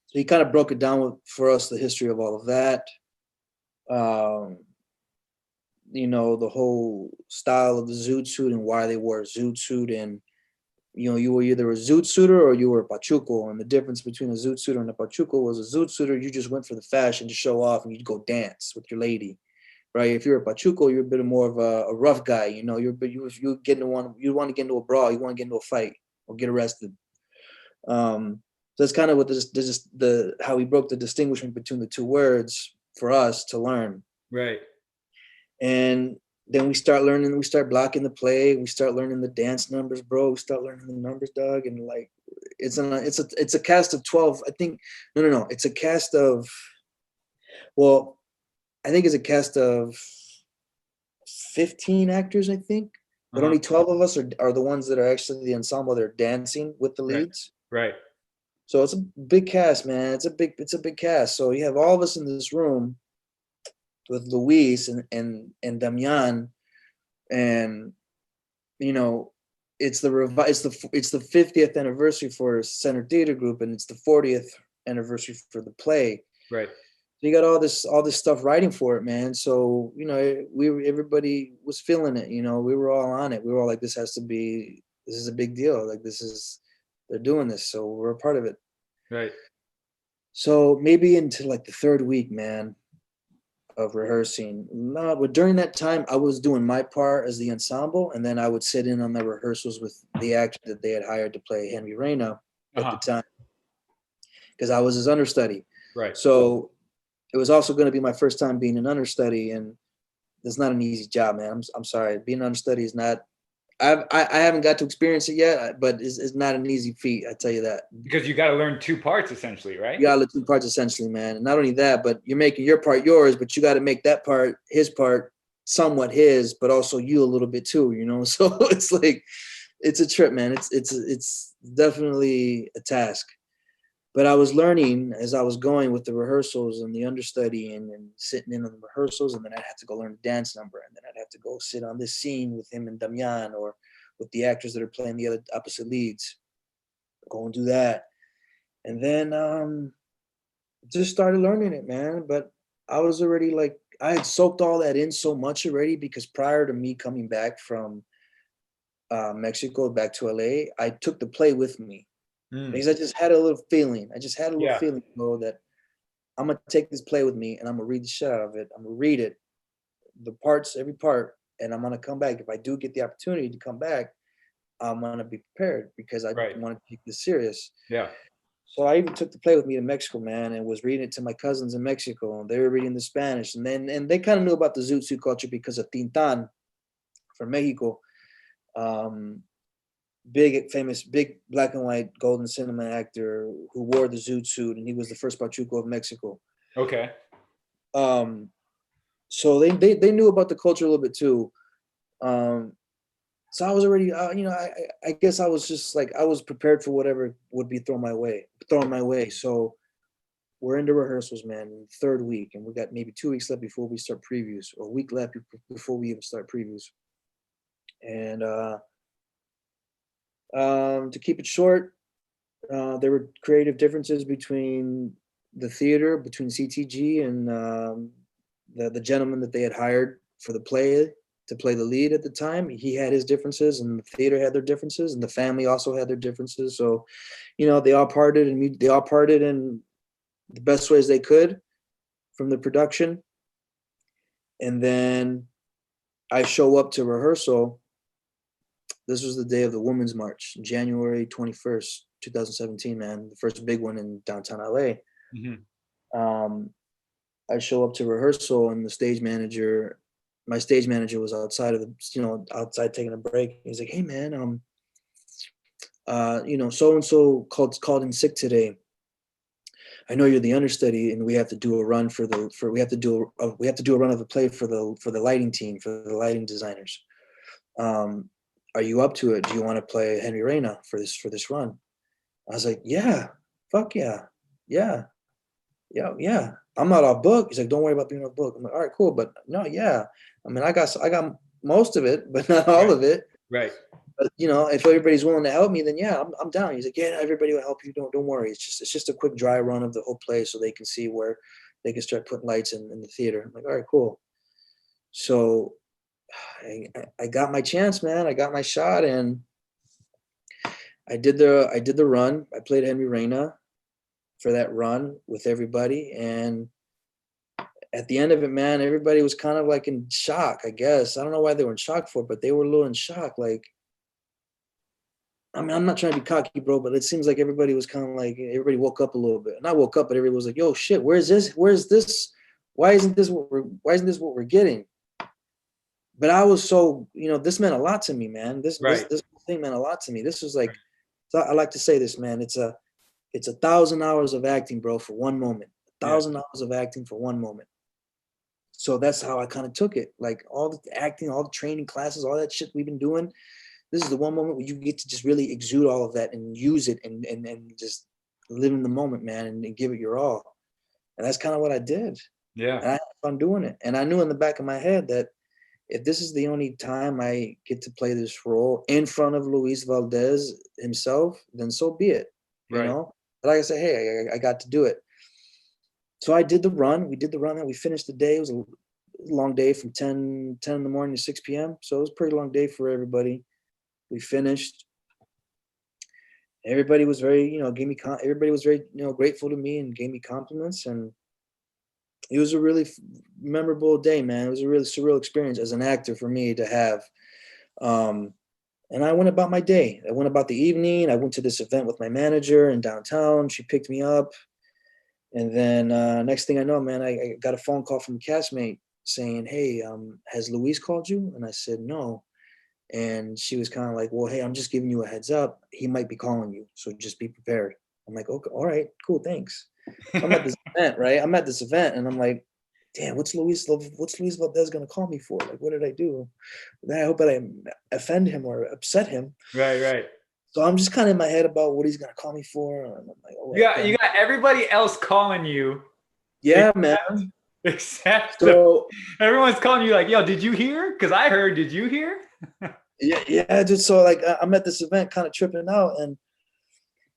So he kind of broke it down for us, the history of all of that. The whole style of the Zoot Suit and why they wore Zoot Suit. And, you were either a Zoot Suiter or you were a Pachuco. And the difference between a Zoot Suiter and a Pachuco was a Zoot Suiter, you just went for the fashion to show off and you'd go dance with your lady, right? If you're a Pachuco, you're a bit more of a rough guy. You want to get into a brawl, you want to get into a fight or get arrested. So that's kind of what how he broke the distinguishment between the two words for us to learn. Right. And then we start blocking the play. We start learning the dance numbers, bro. We start learning the numbers, dog. And like, it's a cast of 12. I think, no. It's a cast of, well, I think it's a cast of 15 actors, I think. But only 12 of us are the ones that are actually the ensemble that are dancing with the leads. Right. So it's a big cast, man. It's a big cast. So you have all of us in this room with Luis and Damian, and it's the 50th anniversary for Center Theater Group, and it's the 40th anniversary for the play. Right. So you got all this stuff writing for it, man. So everybody was feeling it. We were all on it. We were all like, this is a big deal. Like they're doing this, so we're a part of it. Right. So maybe into like the third week, man, of rehearsing. No, but during that time, I was doing my part as the ensemble, and then I would sit in on the rehearsals with the actor that they had hired to play Henry Reina at the time, because I was his understudy. Right. So it was also going to be my first time being an understudy, and it's not an easy job, man. I'm sorry, being an understudy is not. I haven't got to experience it yet, but it's not an easy feat. I tell you that. Because you got to learn two parts essentially, right? You got to learn two parts essentially, man. And not only that, but you're making your part yours, but you got to make that part, his part, somewhat his, but also you a little bit too, So it's like, it's a trip, man. It's definitely a task. But I was learning as I was going with the rehearsals and the understudy and sitting in on the rehearsals, and then I'd have to go learn a dance number, and then I'd have to go sit on this scene with him and Damian or with the actors that are playing the other opposite leads. Go and do that. And then just started learning it, man. But I was already like, I had soaked all that in so much already, because prior to me coming back from Mexico back to LA, I took the play with me because I just had a little feeling. I just had a little Yeah. feeling, bro, that I'm gonna take this play with me and I'm gonna read the shit out of it. I'm gonna read it, the parts, every part, and I'm gonna come back. If I do get the opportunity to come back, I'm gonna be prepared because I Right. want to take this serious. Yeah. So I even took the play with me to Mexico, man, and was reading it to my cousins in Mexico, and they were reading the Spanish, and they kind of knew about the Zoot Suit culture because of Tintan from Mexico. Big famous, big black and white golden cinema actor who wore the Zoot Suit, and he was the first Pachuco of Mexico. Okay. So they knew about the culture a little bit too. So I was already, I guess I was just like, I was prepared for whatever would be thrown my way. So we're into rehearsals, man, third week, and we got maybe 2 weeks left before we start previews, or a week left before we even start previews. And to keep it short, there were creative differences between the theater, between CTG and the gentleman that they had hired for the play to play the lead at the time. He had his differences, and the theater had their differences, and the family also had their differences. So, they all parted in the best ways they could from the production. And then I show up to rehearsal. This was the day of the Women's March, January 21st, 2017, man, the first big one in downtown LA. I show up to rehearsal, and my stage manager was outside outside taking a break. He's like, "Hey man, so-and-so called in sick today. I know you're the understudy, and we have to do a run we have to do a run of the play for the lighting team, for the lighting designers. Are you up to it? Do you want to play Henry Reina for this run?" I was like, "Yeah, fuck yeah, yeah, yeah, yeah." I'm not off book. He's like, "Don't worry about being off book." I'm like, "All right, cool." But no, yeah. I mean, I got most of it, but not all of it. Right. But if everybody's willing to help me, then yeah, I'm down. He's like, "Yeah, everybody will help you. Don't worry. It's just a quick dry run of the whole play so they can see where they can start putting lights in the theater." I'm like, "All right, cool." So I got my chance, man. I got my shot, and I did the run. I played Henry Reina for that run with everybody, and at the end of it, man, everybody was kind of like in shock, I guess. I don't know why they were in shock for, but they were a little in shock. Like, I mean, I'm not trying to be cocky, bro, but it seems like everybody was kind of like, everybody woke up a little bit. And I woke up, but everybody was like, "Yo, shit, where's this? Where's this? Why isn't this what we're getting?" But I was so, this meant a lot to me, man. This whole thing meant a lot to me. This was like, so I like to say this, man. It's 1,000 hours of acting, bro, for one moment. 1,000 hours of acting for one moment. So that's how I kind of took it. Like all the acting, all the training classes, all that shit we've been doing. This is the one moment where you get to just really exude all of that and use it and just live in the moment, man, and give it your all. And that's kind of what I did. Yeah. And I had fun doing it. And I knew in the back of my head that if this is the only time I get to play this role in front of Luis Valdez himself, then so be it. You know? But like I said, hey, I got to do it. So I did the run. We did the run and we finished the day. It was a long day from 10 in the morning to 6 p.m. So it was a pretty long day for everybody. We finished. Everybody was very, everybody was very, grateful to me and gave me compliments. And it was a really memorable day, man. It was a really surreal experience as an actor for me to have. And I went about my day. I went about the evening. I went to this event with my manager in downtown. She picked me up. And then next thing I know, man, I got a phone call from a castmate saying, "Hey, has Luis called you?" And I said, "No." And she was kind of like, "Well, hey, I'm just giving you a heads up. He might be calling you. So just be prepared." I'm like, "Okay, all right, cool, thanks." So I'm at this event, right? I'm at this event and I'm like, "Damn, what's Luis Valdez gonna call me for? Like, what did I do? I hope that I offend him or upset him." Right. So I'm just kind of in my head about what he's gonna call me for. And I'm like, oh, okay. You got everybody else calling you Yeah, except, man. So everyone's calling you like, yo, did you hear? Because I heard, did you hear? yeah, dude. So like I'm at this event, kind of tripping out, and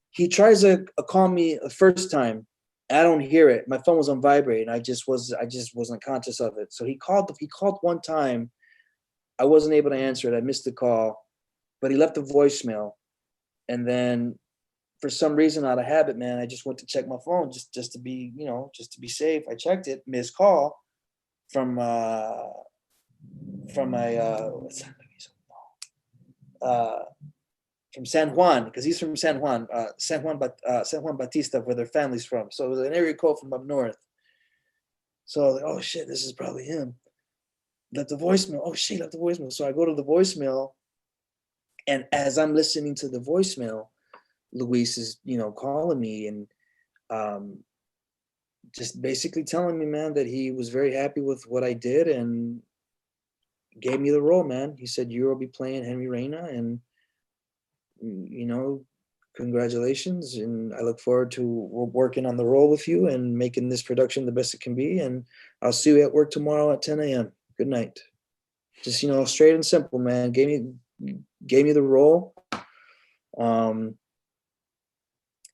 he tries to call me the first time. I don't hear it. My phone was on vibrate, and I just wasn't conscious of it. So he called. He called one time. I wasn't able to answer it. I missed the call, but he left a voicemail, and then for some reason, out of habit, man, I just went to check my phone just to be, just to be safe. I checked it, missed call from my uh, from San Juan, because he's from San Juan, San Juan Batista, where their family's from. So it was an area code from up north. So I was like, oh shit, this is probably him. Left the voicemail. Oh shit, left the voicemail. So I go to the voicemail, and as I'm listening to the voicemail, Luis is, calling me and just basically telling me, man, that he was very happy with what I did and gave me the role, man. He said, you'll be playing Henry Reina, and congratulations, and I look forward to working on the role with you and making this production the best it can be, and I'll see you at work tomorrow at 10 a.m. Good night. Just, straight and simple, man. Gave me the role.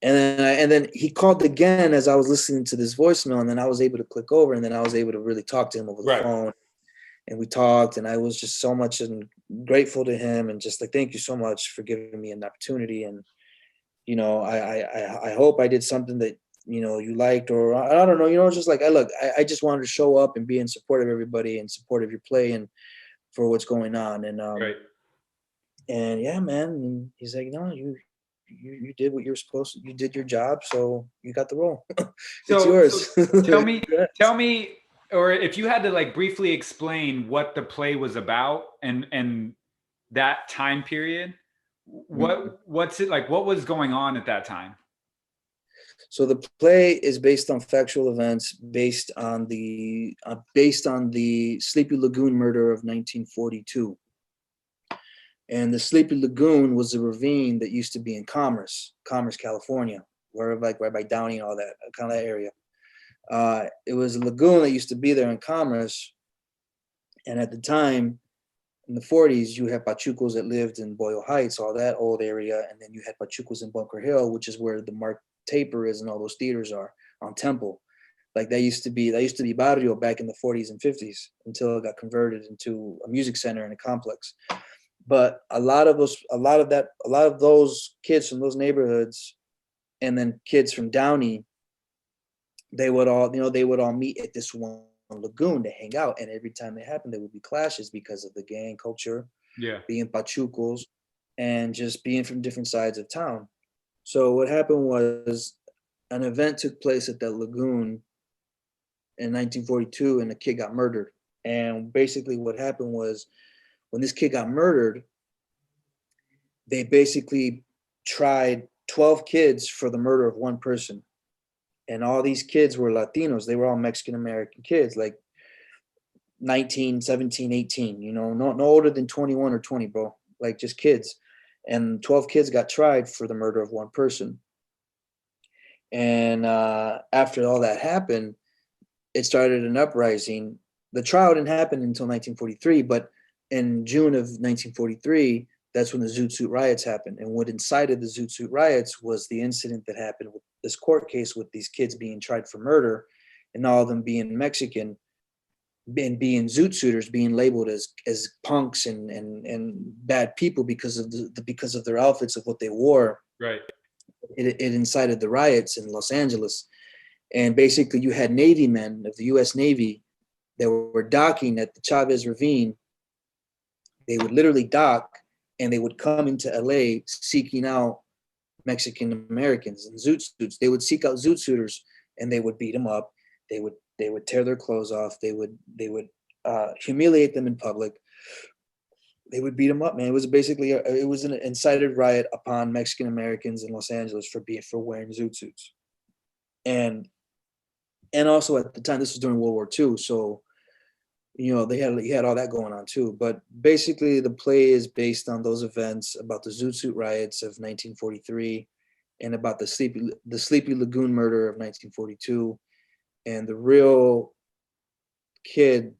And then he called again as I was listening to this voicemail, and then I was able to click over, and then I was able to really talk to him over the phone. And we talked, and I was just so much grateful to him, and just like, thank you so much for giving me an opportunity. And I hope I did something that you liked, or I don't know, just like I just wanted to show up and be in support of everybody and support of your play and for what's going on. And and yeah, man. And he's like, no, you did what you're supposed to. You did your job, so you got the role. It's yours. So tell me, or if you had to like briefly explain what the play was about and that time period, what's it like? What was going on at that time? So the play is based on factual events, based on the Sleepy Lagoon murder of 1942. And the Sleepy Lagoon was a ravine that used to be in Commerce, California, where like right by Downey and all that kind of area. It was a lagoon that used to be there in Commerce. And at the time, in the 40s, you had Pachucos that lived in Boyle Heights, all that old area. And then you had Pachucos in Bunker Hill, which is where the Mark Taper is and all those theaters are on Temple. Like that used to be barrio back in the 40s and 50s until it got converted into a music center and a complex. But a lot of those kids from those neighborhoods, and then kids from Downey, they would all meet at this one lagoon to hang out. And every time it happened, there would be clashes because of the gang culture, being Pachucos, and just being from different sides of town. So what happened was an event took place at that lagoon in 1942, and a kid got murdered. And basically what happened was, when this kid got murdered, they basically tried 12 kids for the murder of one person. And all these kids were Latinos. They were all Mexican-American kids, like 19, 17, 18, no older than 21 or 20, bro, like just kids. And 12 kids got tried for the murder of one person. And after all that happened, it started an uprising. The trial didn't happen until 1943, but in June of 1943, that's when the Zoot Suit riots happened. And what incited the Zoot Suit riots was the incident that happened with this court case with these kids being tried for murder, and all of them being Mexican and being Zoot Suiters, being labeled as punks and bad people because of their outfits of what they wore. Right. It incited the riots in Los Angeles. And basically you had Navy men of the US Navy that were docking at the Chavez Ravine. They would literally dock, and they would come into LA seeking out Mexican Americans in Zoot Suits. They would seek out Zoot Suiters, and they would beat them up. They would tear their clothes off. They would humiliate them in public. They would beat them up, man. It was basically it was an incited riot upon Mexican Americans in Los Angeles for wearing Zoot Suits. And also at the time, this was during World War II, so he had all that going on too. But basically, the play is based on those events about the Zoot Suit riots of 1943, and about the Sleepy Lagoon murder of 1942, and the real kid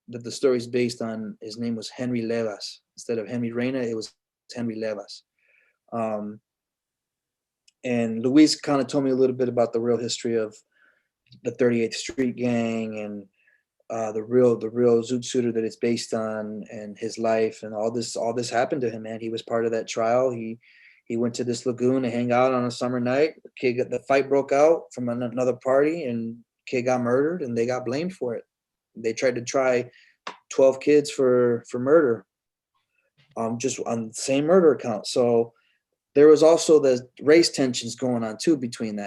that the story is based on, his name was Henry Levas. Instead of Henry Reina, it was Henry Levas. And Luis kind of told me a little bit about the real history of the 38th Street Gang, and the real Zoot Suiter that it's based on, and his life, and all this happened to him, man. He was part of that trial. He went to this lagoon to hang out on a summer night. The fight broke out from another party, and kid got murdered, and they got blamed for it. They tried to try 12 kids for murder, just on the same murder account. So there was also the race tensions going on too between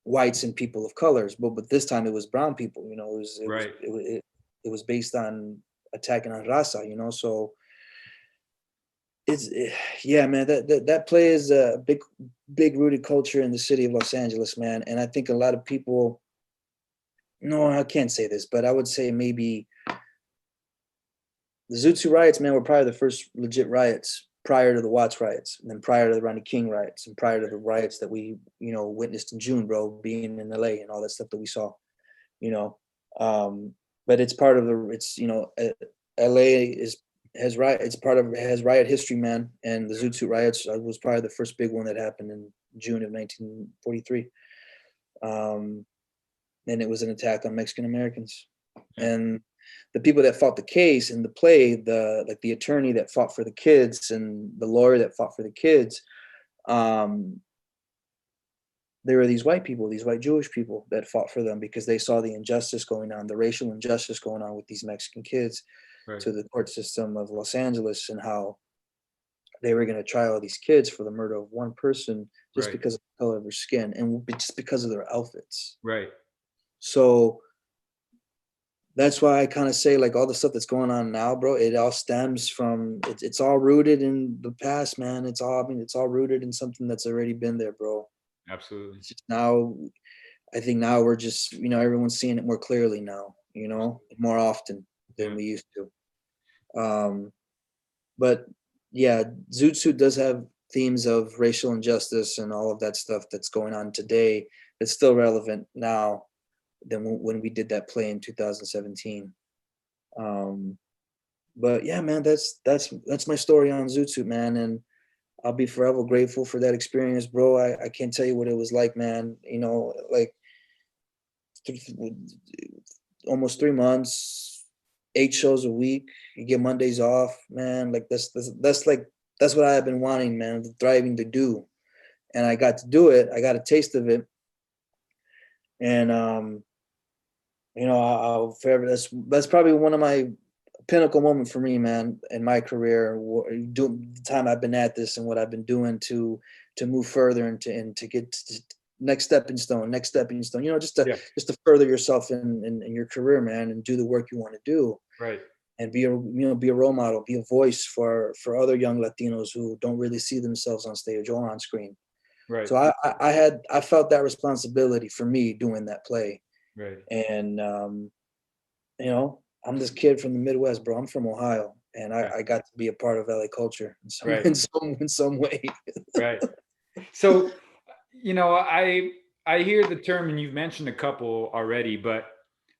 whites and people of colors, but this time it was brown people. It was based on attacking on raza. So yeah, man. That play is a big rooted culture in the city of Los Angeles, man. And I think a lot of people. No, I can't say this, but I would say maybe the Zoot Suit riots, man, were probably the first legit riots prior to the Watts riots, and then prior to the Rodney King riots, and prior to the riots that we, witnessed in June, bro, being in LA and all that stuff that we saw, but it's part of LA has riot history, man. And the Zoot Suit riots was probably the first big one that happened in June of 1943. And it was an attack on Mexican Americans. And the people that fought the case in the play, the attorney that fought for the kids and the lawyer that fought for the kids, there were these white people, these white Jewish people that fought for them because they saw the injustice going on, the racial injustice going on with these Mexican kids to the court system of Los Angeles, and how they were going to try all these kids for the murder of one person just because of the color of their skin and just because of their outfits. Right. So that's why I kind of say, like, all the stuff that's going on now, bro, it all stems from, it's all rooted in the past, man. It's all rooted in something that's already been there, bro. Absolutely. It's just now, I think now we're just, everyone's seeing it more clearly now, more often than we used to. But yeah, Zoot Suit does have themes of racial injustice and all of that stuff that's going on today. It's still relevant now than when we did that play in 2017. But yeah, man, that's my story on Zoot Suit, man. And I'll be forever grateful for that experience, bro. I can't tell you what it was like, man. Like almost 3 months, 8 shows a week. You get Mondays off, man. Like that's what I have been wanting, man, thriving to do. And I got to do it. I got a taste of it. And I'll forever. That's probably one of my pinnacle moment for me, man, in my career. The time I've been at this and what I've been doing to move further and to get to next stepping stone. Just to further yourself in your career, man, and do the work you want to do. Right. And be a role model, be a voice for other young Latinos who don't really see themselves on stage or on screen. Right. So I felt that responsibility for me doing that play. Right. And I'm this kid from the Midwest, bro. I'm from Ohio, and I got to be a part of LA culture in some way. Right. So, I hear the term, and you've mentioned a couple already, but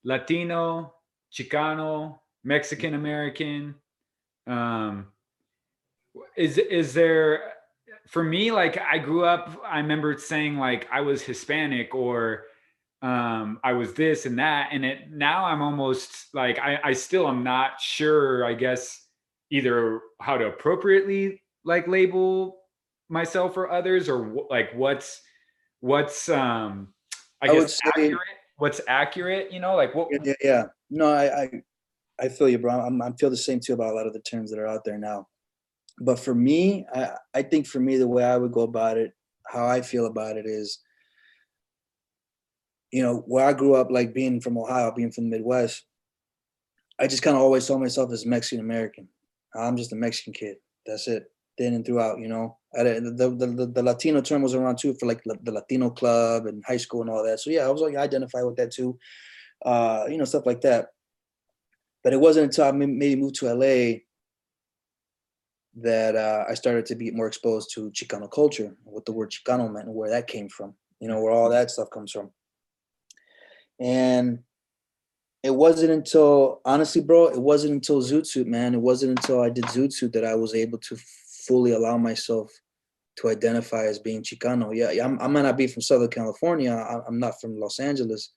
Latino, Chicano, Mexican American. Is there, for me, like, I grew up, I remember saying like I was Hispanic, or I was this and that, and now I'm almost like I still am not sure, I guess, either how to appropriately like label myself or others, or like what's I guess accurate. What's accurate, like what? Yeah. No, I feel you, bro. I feel the same too about a lot of the terms that are out there now. But for me, I think for me, the way I would go about it, how I feel about it is, where I grew up, like being from Ohio, being from the Midwest, I just kind of always saw myself as Mexican American. I'm just a Mexican kid. That's it. Then and throughout, The Latino term was around too for like the Latino club and high school and all that. So yeah, I was like, I identify with that too, stuff like that. But it wasn't until I maybe moved to LA that I started to be more exposed to Chicano culture, what the word Chicano meant and where that came from, where all that stuff comes from. And it wasn't until, honestly, bro, it wasn't until Zoot Suit, man. It wasn't until I did Zoot Suit that I was able to fully allow myself to identify as being Chicano. Yeah, I might not be from Southern California. I'm not from Los Angeles,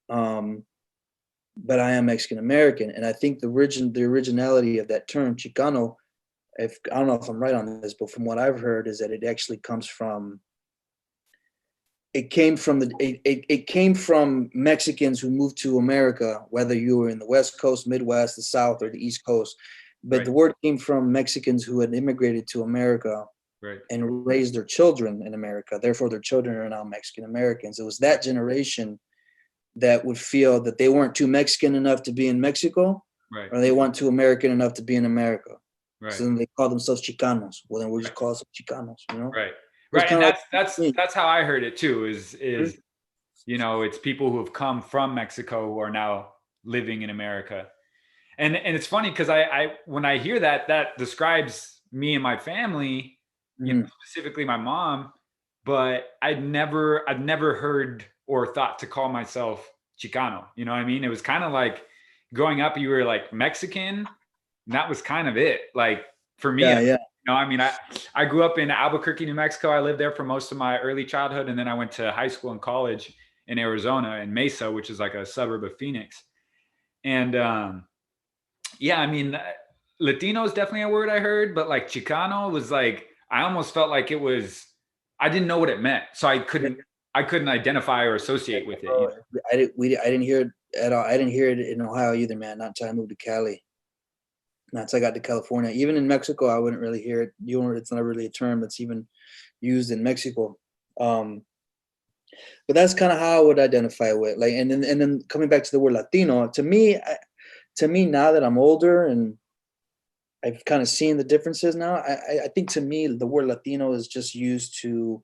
but I am Mexican American. And I think the originality of that term, Chicano, I don't know if I'm right on this, but from what I've heard is that it actually comes from, it came from Mexicans who moved to America, whether you were in the West Coast, Midwest, the South, or the East Coast. But the word came from Mexicans who had immigrated to America and raised their children in America. Therefore, their children are now Mexican Americans. It was that generation that would feel that they weren't too Mexican enough to be in Mexico, or they weren't too American enough to be in America. So then they call themselves Chicanos. Well, then we'll just call ourselves Chicanos, Right, and that's how I heard it too. Is it's people who have come from Mexico who are now living in America, and it's funny because I when I hear that describes me and my family, specifically my mom, but I'd never heard or thought to call myself Chicano. You know what I mean? It was kind of like growing up, you were like Mexican, and that was kind of it. Like for me, I grew up in Albuquerque, New Mexico. I lived there for most of my early childhood. And then I went to high school and college in Arizona, in Mesa, which is like a suburb of Phoenix. And Latino is definitely a word I heard, but like Chicano was like, I almost felt like it was, I didn't know what it meant. So I couldn't identify or associate with it. I didn't hear it at all. I didn't hear it in Ohio either, man. Not until I moved to Cali. Not until I got to California. Even in Mexico, I wouldn't really hear it. It's not really a term that's even used in Mexico. But that's kind of how I would identify with. Like, and then coming back to the word Latino, to me, now that I'm older and I've kind of seen the differences now, I think to me the word Latino is just used to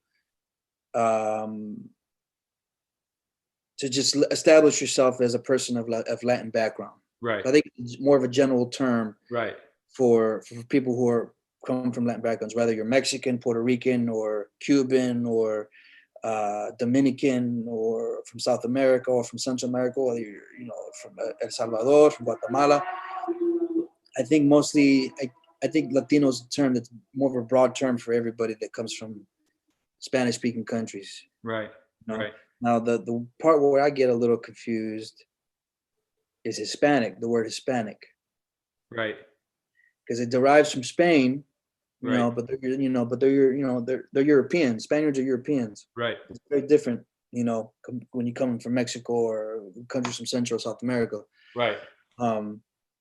just establish yourself as a person of Latin background. Right. I think it's more of a general term for people who come from Latin backgrounds, whether you're Mexican, Puerto Rican, or Cuban, or Dominican, or from South America, or from Central America, whether you're from El Salvador, from Guatemala. I think mostly, I think Latino is a term that's more of a broad term for everybody that comes from Spanish-speaking countries. Right. Right. Now, the part where I get a little confused is Hispanic, the word Hispanic. Right. Because it derives from Spain, but they're European. Spaniards are Europeans. Right. It's very different, when you come from Mexico or countries from Central or South America. Right.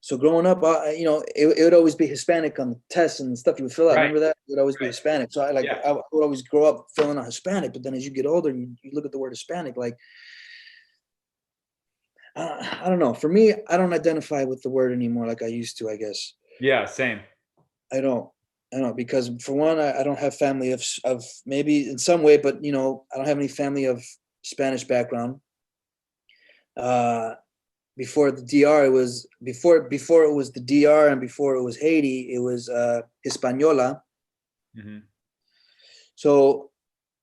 So growing up, it would always be Hispanic on the tests and stuff you would fill out. Right. Remember that? It would always be Hispanic. So I would always grow up filling out Hispanic, but then as you get older, you look at the word Hispanic, like, I don't know. For me, I don't identify with the word anymore like I used to, I guess. Yeah, same. I don't, because for one, I don't have family of maybe in some way, but I don't have any family of Spanish background. Before the DR, it was before it was the DR and before it was Haiti, it was Hispaniola. Mm-hmm. So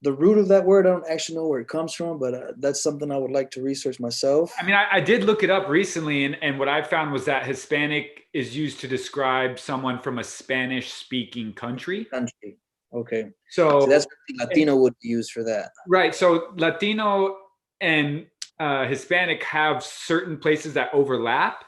the root of that word, I don't actually know where it comes from, but that's something I would like to research myself. I mean, I did look it up recently, and what I found was that Hispanic is used to describe someone from a Spanish-speaking country. Okay. So that's what Latino would be used for that. Right. So Latino and Hispanic have certain places that overlap.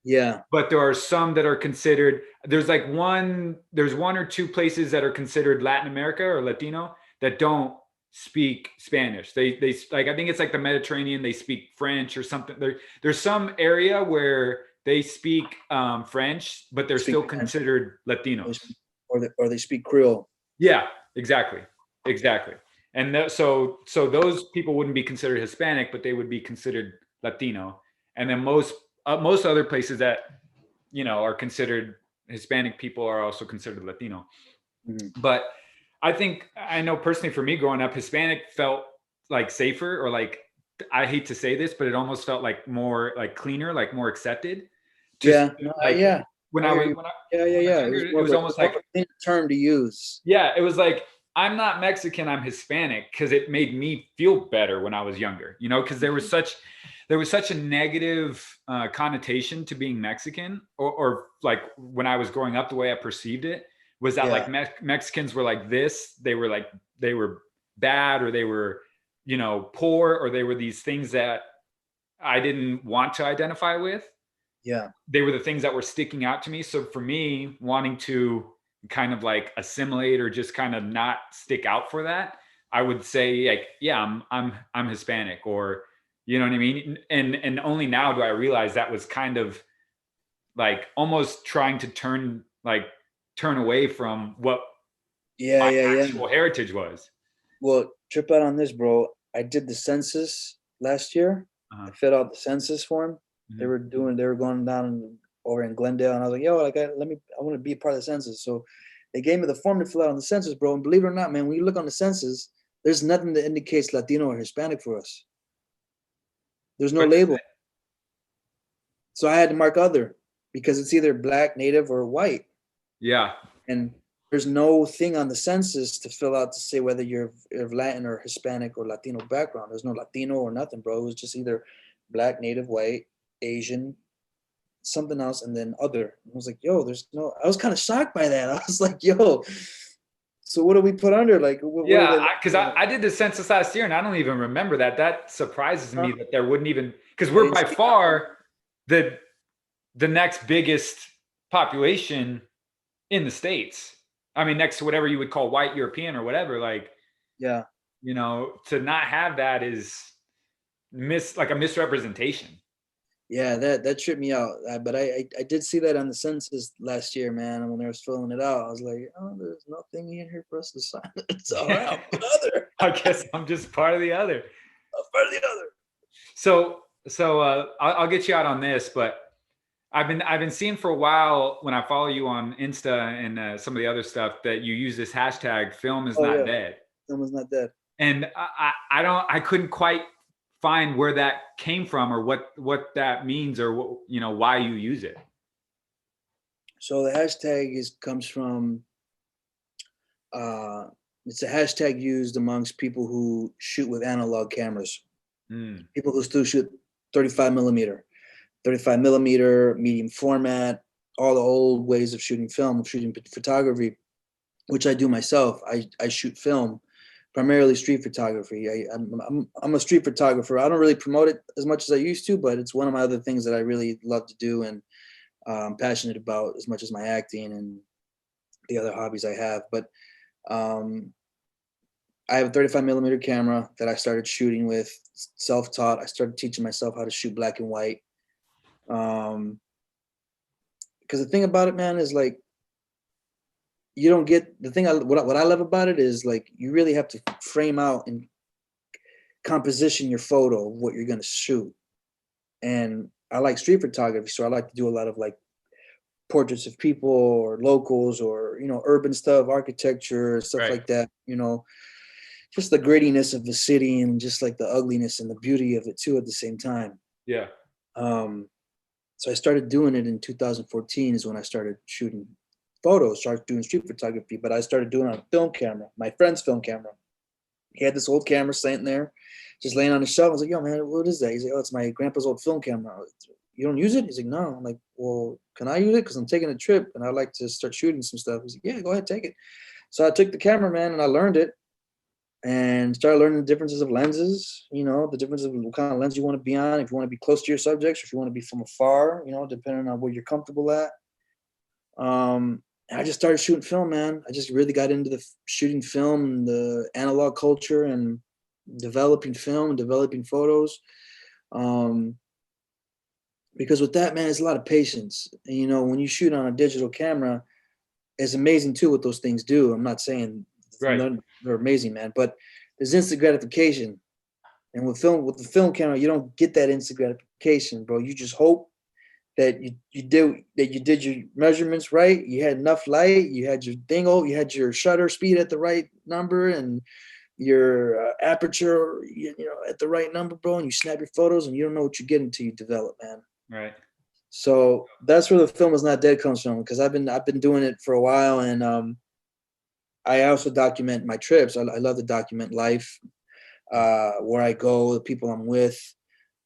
Yeah. But there are some that are considered, there's one or two places that are considered Latin America or Latino that don't speak Spanish. They like, I think it's like the Mediterranean, they speak French or something. There's some area where they speak French, but they're still considered Latinos. Or they speak Creole. Yeah, exactly. And so those people wouldn't be considered Hispanic, but they would be considered Latino. And then most other places that, are considered Hispanic people are also considered Latino. Mm-hmm. But I think I know personally for me growing up, Hispanic felt like safer, or like, I hate to say this, but it almost felt like more like cleaner, like more accepted. Just Yeah, no, like yeah, when I I hear was you. when I Yeah, yeah, when I was yeah. younger, it was almost More of like, a clean term to use. yeah, it was like, I'm not Mexican, I'm Hispanic, because it made me feel better when I was younger, you know, because there was such a negative connotation to being Mexican, or like when I was growing up, the way I perceived it was that Yeah, like Mexicans were like this, they were bad, or they were, you know, poor, or they were these things that I didn't want to identify with. yeah, They were the things that were sticking out to me. So for me, wanting to kind of like assimilate, or just kind of not stick out for that, I would say like, yeah, I'm Hispanic, or you know what I mean? And only now do I realize that was kind of like almost trying to turn away from what yeah, my yeah, yeah. actual heritage was. Well, trip out on this, bro. I did the census last year. I Uh-huh. filled out the census form. Mhm. They were going down over in Glendale, and I was like, yo, like, I want to be a part of the census. So they gave me the form to fill out on the census, bro. And believe it or not, man, when you look on the census, there's nothing that indicates Latino or Hispanic for us. There's no What does label. it? So I had to mark other because it's either black, native, or white. Yeah. And there's no thing on the census to fill out to say whether you're of Latin or Hispanic or Latino background. There's no Latino or nothing, bro. It was just either black, native, white, Asian, something else, and then other. I was like, yo, there's no. I was kind of shocked by that. I was like, yo, so what do we put under? Like, what are Yeah, they because looking at? I did the census last year, and I don't even remember that. That surprises Huh? me that there wouldn't even, because I we're didn't by see that. far the next biggest population in the States. I mean, next to whatever you would call white European or whatever. Like, Yeah. you know, to not have that is like a misrepresentation. Yeah, that tripped me out. But I did see that on the census last year, man. And when they was filling it out, I was like, oh, there's nothing in here for us to sign. It's all right. I'll put other. I guess I'm just part of the other. I'll put the other. So I'll get you out on this, but I've been seeing for a while when I follow you on Insta and some of the other stuff that you use this hashtag "film is Oh not yeah, dead," someone's not dead. and I couldn't quite find where that came from, or what that means, or what, you know, why you use it. So the hashtag comes from uh, it's a hashtag used amongst people who shoot with analog cameras. Mm, People who still shoot 35 millimeter, 35 millimeter, medium format, all the old ways of shooting film, of shooting photography, which I do myself. I shoot film, primarily street photography. I'm a street photographer. I don't really promote it as much as I used to, but it's one of my other things that I really love to do and I'm passionate about as much as my acting and the other hobbies I have. But um, I have a 35 millimeter camera that I started shooting with, self-taught. I started teaching myself how to shoot black and white. Um, because the thing about it, man, is like you don't get the thing. What I love about it is like you really have to frame out and composition your photo of what you're gonna shoot. And I like street photography, so I like to do a lot of like portraits of people or locals or urban stuff, architecture, stuff right. like that. Just the grittiness of the city and just like the ugliness and the beauty of it too at the same time. Yeah. Um, so I started doing it in 2014 is when I started shooting photos, started doing street photography, but I started doing it on a film camera, my friend's film camera. He had this old camera sitting there, just laying on the shelf. I was like, yo, man, what is that? He's like, oh, it's my grandpa's old film camera. You don't use it? He's like, no. I'm like, well, can I use it? Because I'm taking a trip and I'd like to start shooting some stuff. He's like, yeah, go ahead, take it. So I took the camera, man, and I learned it and started learning the differences of lenses, the differences of what kind of lens you want to be on, if you want to be close to your subjects, or if you want to be from afar, depending on where you're comfortable at. And I just started shooting film, man. I just really got into the shooting film and the analog culture and developing film and developing photos. Because with that, man, it's a lot of patience. And, when you shoot on a digital camera, it's amazing too what those things do. I'm not saying Right. they're amazing, man, but there's instant gratification. And with the film camera, you don't get that instant gratification, bro. You just hope that you did your measurements right. You had enough light. You had your dingle. You had your shutter speed at the right number and your aperture, at the right number, bro. And you snap your photos, and you don't know what you're getting until you develop, man. Right. So that's where the film is not dead comes from, because I've been doing it for a while, and I also document my trips. I love to document life, where I go, the people I'm with.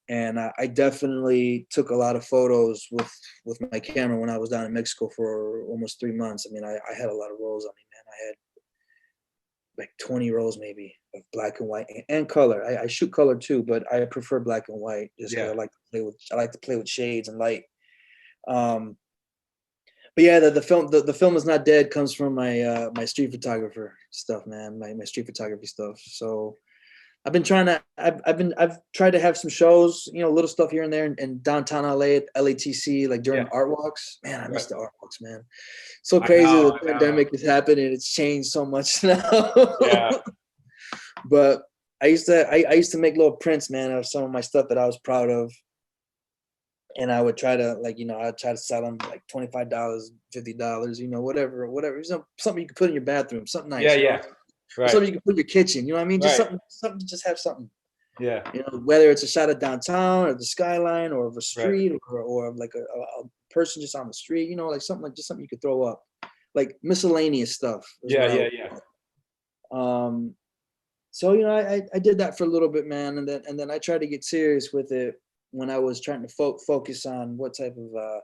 And I definitely took a lot of photos with my camera when I was down in Mexico for almost 3 months. I mean, I had a lot of rolls on me, man. I had like 20 rolls maybe of black and white and color. I shoot color too, but I prefer black and white just because I like to play with shades and light. But yeah, the film is not dead comes from my street photographer stuff, man. My street photography stuff. So I've tried to have some shows, little stuff here and there in downtown LA at LATC, like during art walks. Man, I miss the art walks, man. So crazy the pandemic has happened and it's changed so much now. Yeah. But I used to make little prints, man, of some of my stuff that I was proud of. And I would try to I'd try to sell them like $25, $50, whatever. Something you could put in your bathroom, something nice. Yeah. Right. Something you can put in your kitchen, you know what I mean? Just something to just have something. Yeah. Whether it's a shot of downtown or the skyline or of a street or like a person just on the street, like something you could throw up, like miscellaneous stuff. Yeah. So I did that for a little bit, man, and then I tried to get serious with it when I was trying to focus on what type of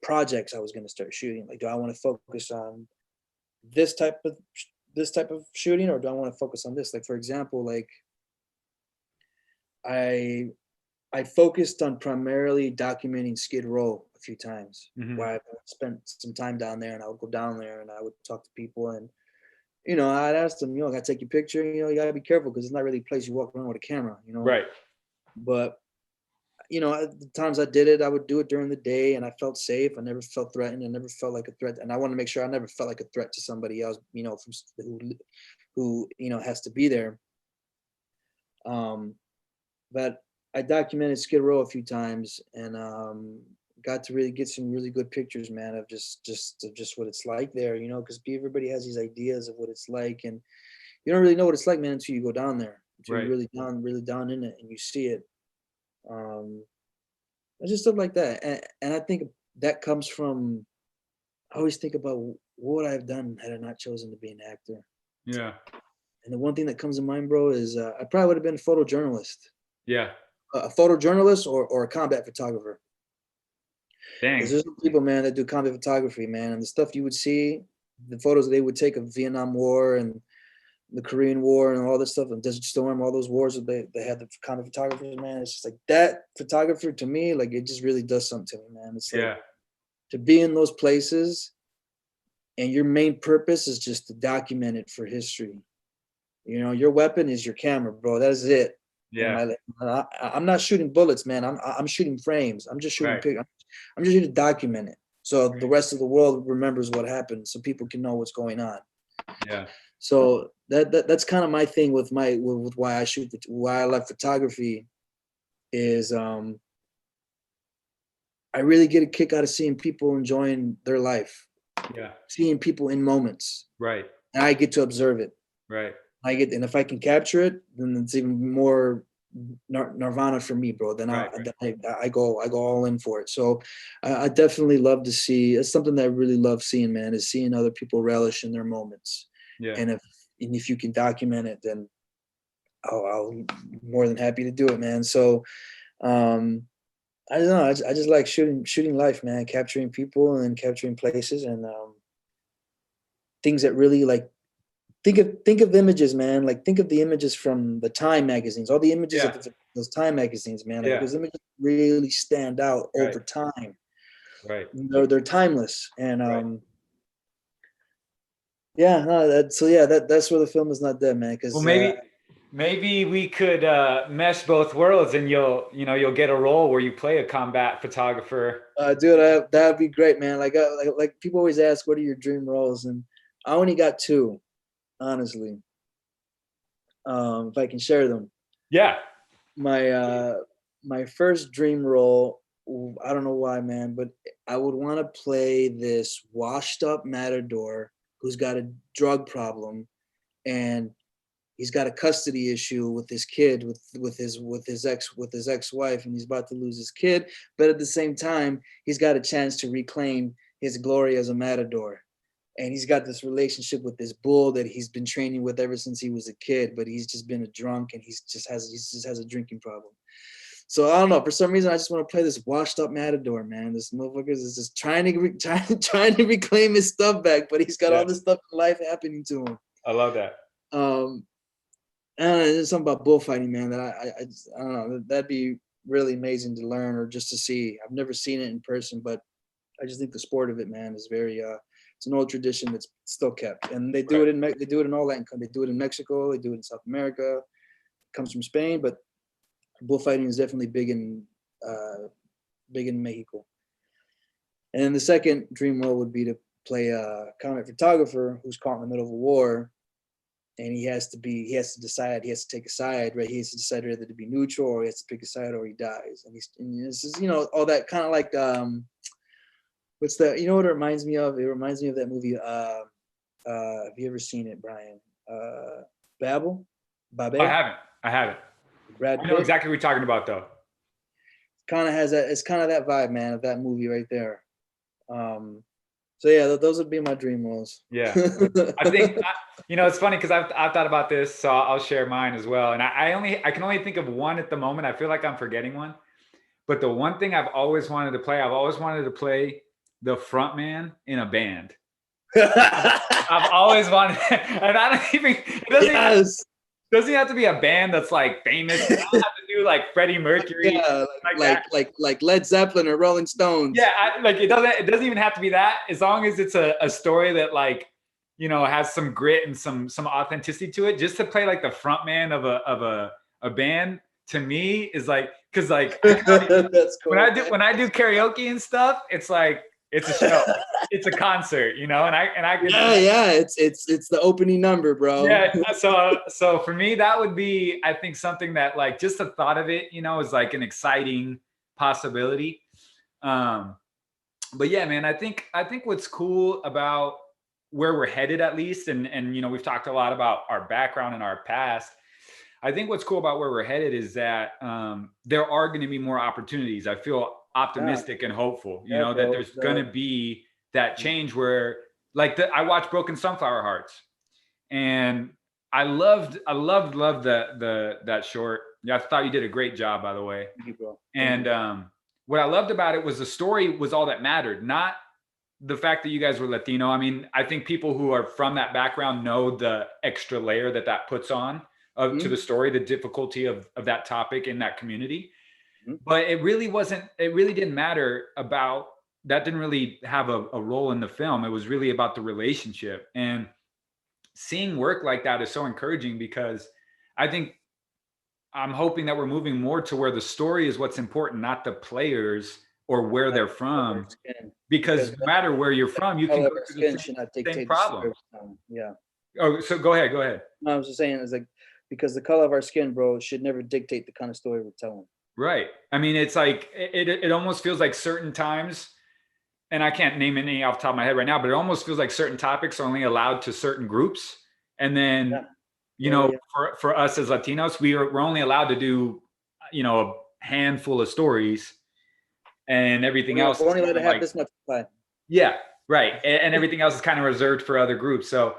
projects I was going to start shooting. Like, do I want to focus on this type of shooting, or do I want to focus on this? Like, for example, like I focused on primarily documenting Skid Row a few times, where I spent some time down there, and I would go down there and I would talk to people, and I'd ask them, I gotta take your picture, you gotta be careful because it's not really a place you walk around with a camera, Right. But the times I did it, I would do it during the day, and I felt safe. I never felt threatened. I never felt like a threat, and I want to make sure I never felt like a threat to somebody else, who has to be there. But I documented Skid Row a few times, and got to really get some really good pictures, man, of just what it's like there, because everybody has these ideas of what it's like, and you don't really know what it's like, man, until you go down there, until you're really down in it, and you see it. I just stuff like that, and I think that comes from. I always think about what would I have done had I not chosen to be an actor. Yeah. And the one thing that comes to mind, bro, is I probably would have been a photojournalist. Yeah. A photojournalist or a combat photographer. Dang. There's some people, man, that do combat photography, man, and the stuff you would see, the photos they would take of Vietnam War and the Korean War and all this stuff, and Desert Storm, all those wars that they had the combat photographers, man. It's just like that photographer to me, like it just really does something to me, man. It's like to be in those places and your main purpose is just to document it for history. Your weapon is your camera, bro. That is it. Yeah. I'm not shooting bullets, man. I'm shooting frames. I'm just shooting pictures. I'm just here to document it, so the rest of the world remembers what happened, so people can know what's going on. Yeah. So that's kind of my thing with why I shoot, why I love photography, is I really get a kick out of seeing people enjoying their life. Yeah. Seeing people in moments. Right. And I get to observe it. Right. And if I can capture it, then it's even more nirvana for me, bro. Then I go all in for it. So I definitely love to see. It's something that I really love seeing, man, is seeing other people relish in their moments. Yeah. And if you can document it, then I'll more than happy to do it, man. So I don't know. I just like shooting life, man, capturing people and capturing places and things that really like. Think of images, man. Like think of the images from the Time magazines, all the images of those Time magazines, man. Like those images really stand out over time. Right. They're timeless, and that's where the film is not dead, man. Because maybe we could mesh both worlds, and you'll get a role where you play a combat photographer. Dude, that'd be great, man. Like people always ask, what are your dream roles? And I only got two. Honestly, if I can share them. Yeah. My first dream role I don't know why, man, but I would want to play this washed up matador who's got a drug problem, and he's got a custody issue with his kid, with his ex-wife, and he's about to lose his kid. But at the same time, he's got a chance to reclaim his glory as a matador. And he's got this relationship with this bull that he's been training with ever since he was a kid, but he's just been a drunk, and he just has a drinking problem. So I don't know. For some reason, I just want to play this washed up matador, man. This motherfucker is just trying to reclaim his stuff back, but he's got all this stuff in life happening to him. I love that. And there's something about bullfighting, man, that I don't know. That'd be really amazing to learn or just to see. I've never seen it in person, but I just think the sport of it, man, is very. It's an old tradition that's still kept, and they do it in all Latin countries. They do it in Mexico. They do it in South America. It comes from Spain, but bullfighting is definitely big in Mexico. And then the second dream role would be to play a combat photographer who's caught in the middle of a war, and he has to take a side, right? He has to decide whether to be neutral or he has to pick a side or he dies. And this is, all that kind of like what's that? You know what it reminds me of? It reminds me of that movie. Have you ever seen it, Brian? Babel? Babel? I haven't. Brad I know exactly what you're talking about, though. Kind of has that. It's kind of that vibe, man, of that movie right there. So yeah, those would be my dream roles. Yeah, I think it's funny because I've thought about this, so I'll share mine as well. And I can only think of one at the moment. I feel like I'm forgetting one, but the one thing I've always wanted to play the front man in a band. I've always wanted, and I don't even. It doesn't have to be a band that's like famous. It doesn't have to do like Freddie Mercury. Yeah, like Led Zeppelin or Rolling Stones. Yeah, it doesn't even have to be that. As long as it's a story that has some grit and some authenticity to it. Just to play like the front man of a band, to me is like, because like that's cool, when I do karaoke and stuff, it's like it's a show. It's a concert, and I can. Yeah. It's the opening number, bro. Yeah. So for me, that would be, I think, something that like just the thought of it, is like an exciting possibility. But yeah, man, I think what's cool about where we're headed, at least, and we've talked a lot about our background and our past. I think what's cool about where we're headed is that there are going to be more opportunities. I feel optimistic and hopeful, that there's going to be that change where, like, I watched Broken Sunflower Hearts, and I loved that short. Yeah, I thought you did a great job, by the way. Thank you, bro. And what I loved about it was the story was all that mattered, not the fact that you guys were Latino. I mean, I think people who are from that background know the extra layer that puts on to the story, the difficulty of that topic in that community. But it really didn't matter about that. Didn't really have a role in the film. It was really about the relationship, and seeing work like that is so encouraging, because I'm hoping that we're moving more to where the story is what's important, not the players or where they're from, because no matter where you're from, you can go through the same problem. Yeah. Oh, so go ahead. No, I was just saying, it's like, because the color of our skin, bro, should never dictate the kind of story we're telling. Right. I mean, it's like, it almost feels like certain times, and I can't name any off the top of my head right now, but it almost feels like certain topics are only allowed to certain groups. And then, for us as Latinos, we're only allowed to do, a handful of stories, and everything else. We're only allowed to have this much fun. Yeah. Right. And everything else is kind of reserved for other groups. So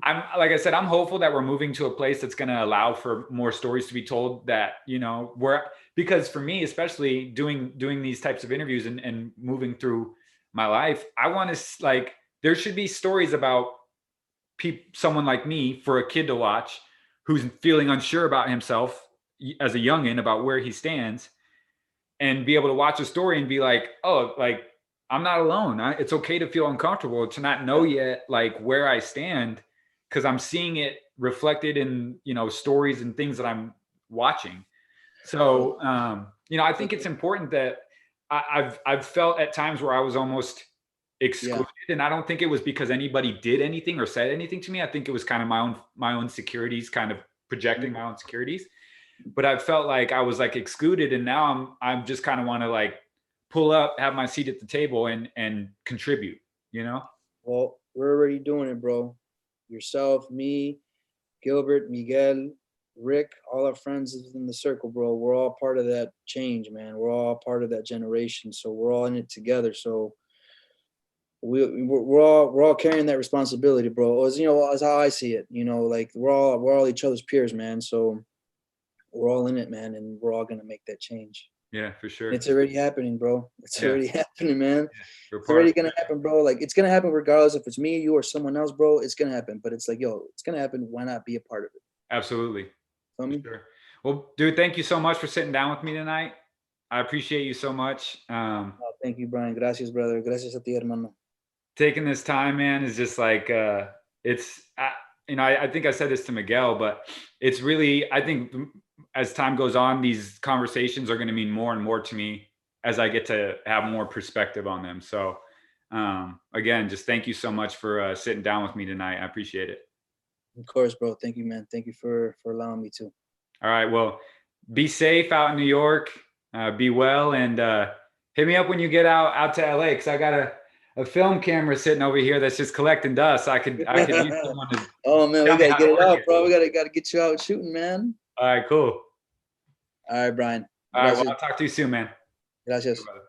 like I said, I'm hopeful that we're moving to a place that's going to allow for more stories to be told, that, because for me, especially doing these types of interviews and moving through my life, I want to, like, there should be stories about someone like me, for a kid to watch who's feeling unsure about himself as a youngin', about where he stands, and be able to watch a story and be like, oh, like, I'm not alone. It's okay to feel uncomfortable, to not know yet, like, where I stand, because I'm seeing it reflected in, stories and things that I'm watching. So, I think it's important that I've felt at times where I was almost excluded, and I don't think it was because anybody did anything or said anything to me. I think it was kind of my own insecurities, kind of projecting my own insecurities. But I felt like I was like excluded, and now I'm just kind of want to like pull up, have my seat at the table, and contribute. You know. Well, we're already doing it, bro. Yourself, me, Gilbert, Miguel, Rick, all our friends in the circle, bro. We're all part of that change, man. We're all part of that generation, so we're all in it together. So we're all carrying that responsibility, bro. As you know, as how I see it, you know, like we're all each other's peers, man. So we're all in it, man, and we're all gonna make that change. Yeah, for sure. It's already happening, bro. It's already happening, man. Yeah, It's already gonna happen, bro. Like it's gonna happen regardless if it's me, you, or someone else, bro. It's gonna happen. But it's like, yo, it's gonna happen. Why not be a part of it? Absolutely. Feel me? Sure. Well, dude, thank you so much for sitting down with me tonight. I appreciate you so much. Oh, thank you, Brian. Gracias, brother. Gracias a ti, hermano. Taking this time, man, is just like it's. You know, I think I said this to Miguel, but it's really, I think as time goes on, these conversations are going to mean more and more to me as I get to have more perspective on them. So again, just thank you so much for sitting down with me tonight. I appreciate it. Of course, bro. Thank you, man. Thank you for allowing me to. All right. Well, be safe out in New York. Be well, and hit me up when you get out to LA, because I got a film camera sitting over here that's just collecting dust. I could use someone to. Oh man, we gotta get it out, bro. We gotta get you out shooting, man. All right, cool. All right, Brian. All right, well, I'll talk to you soon, man. Gracias. Bye,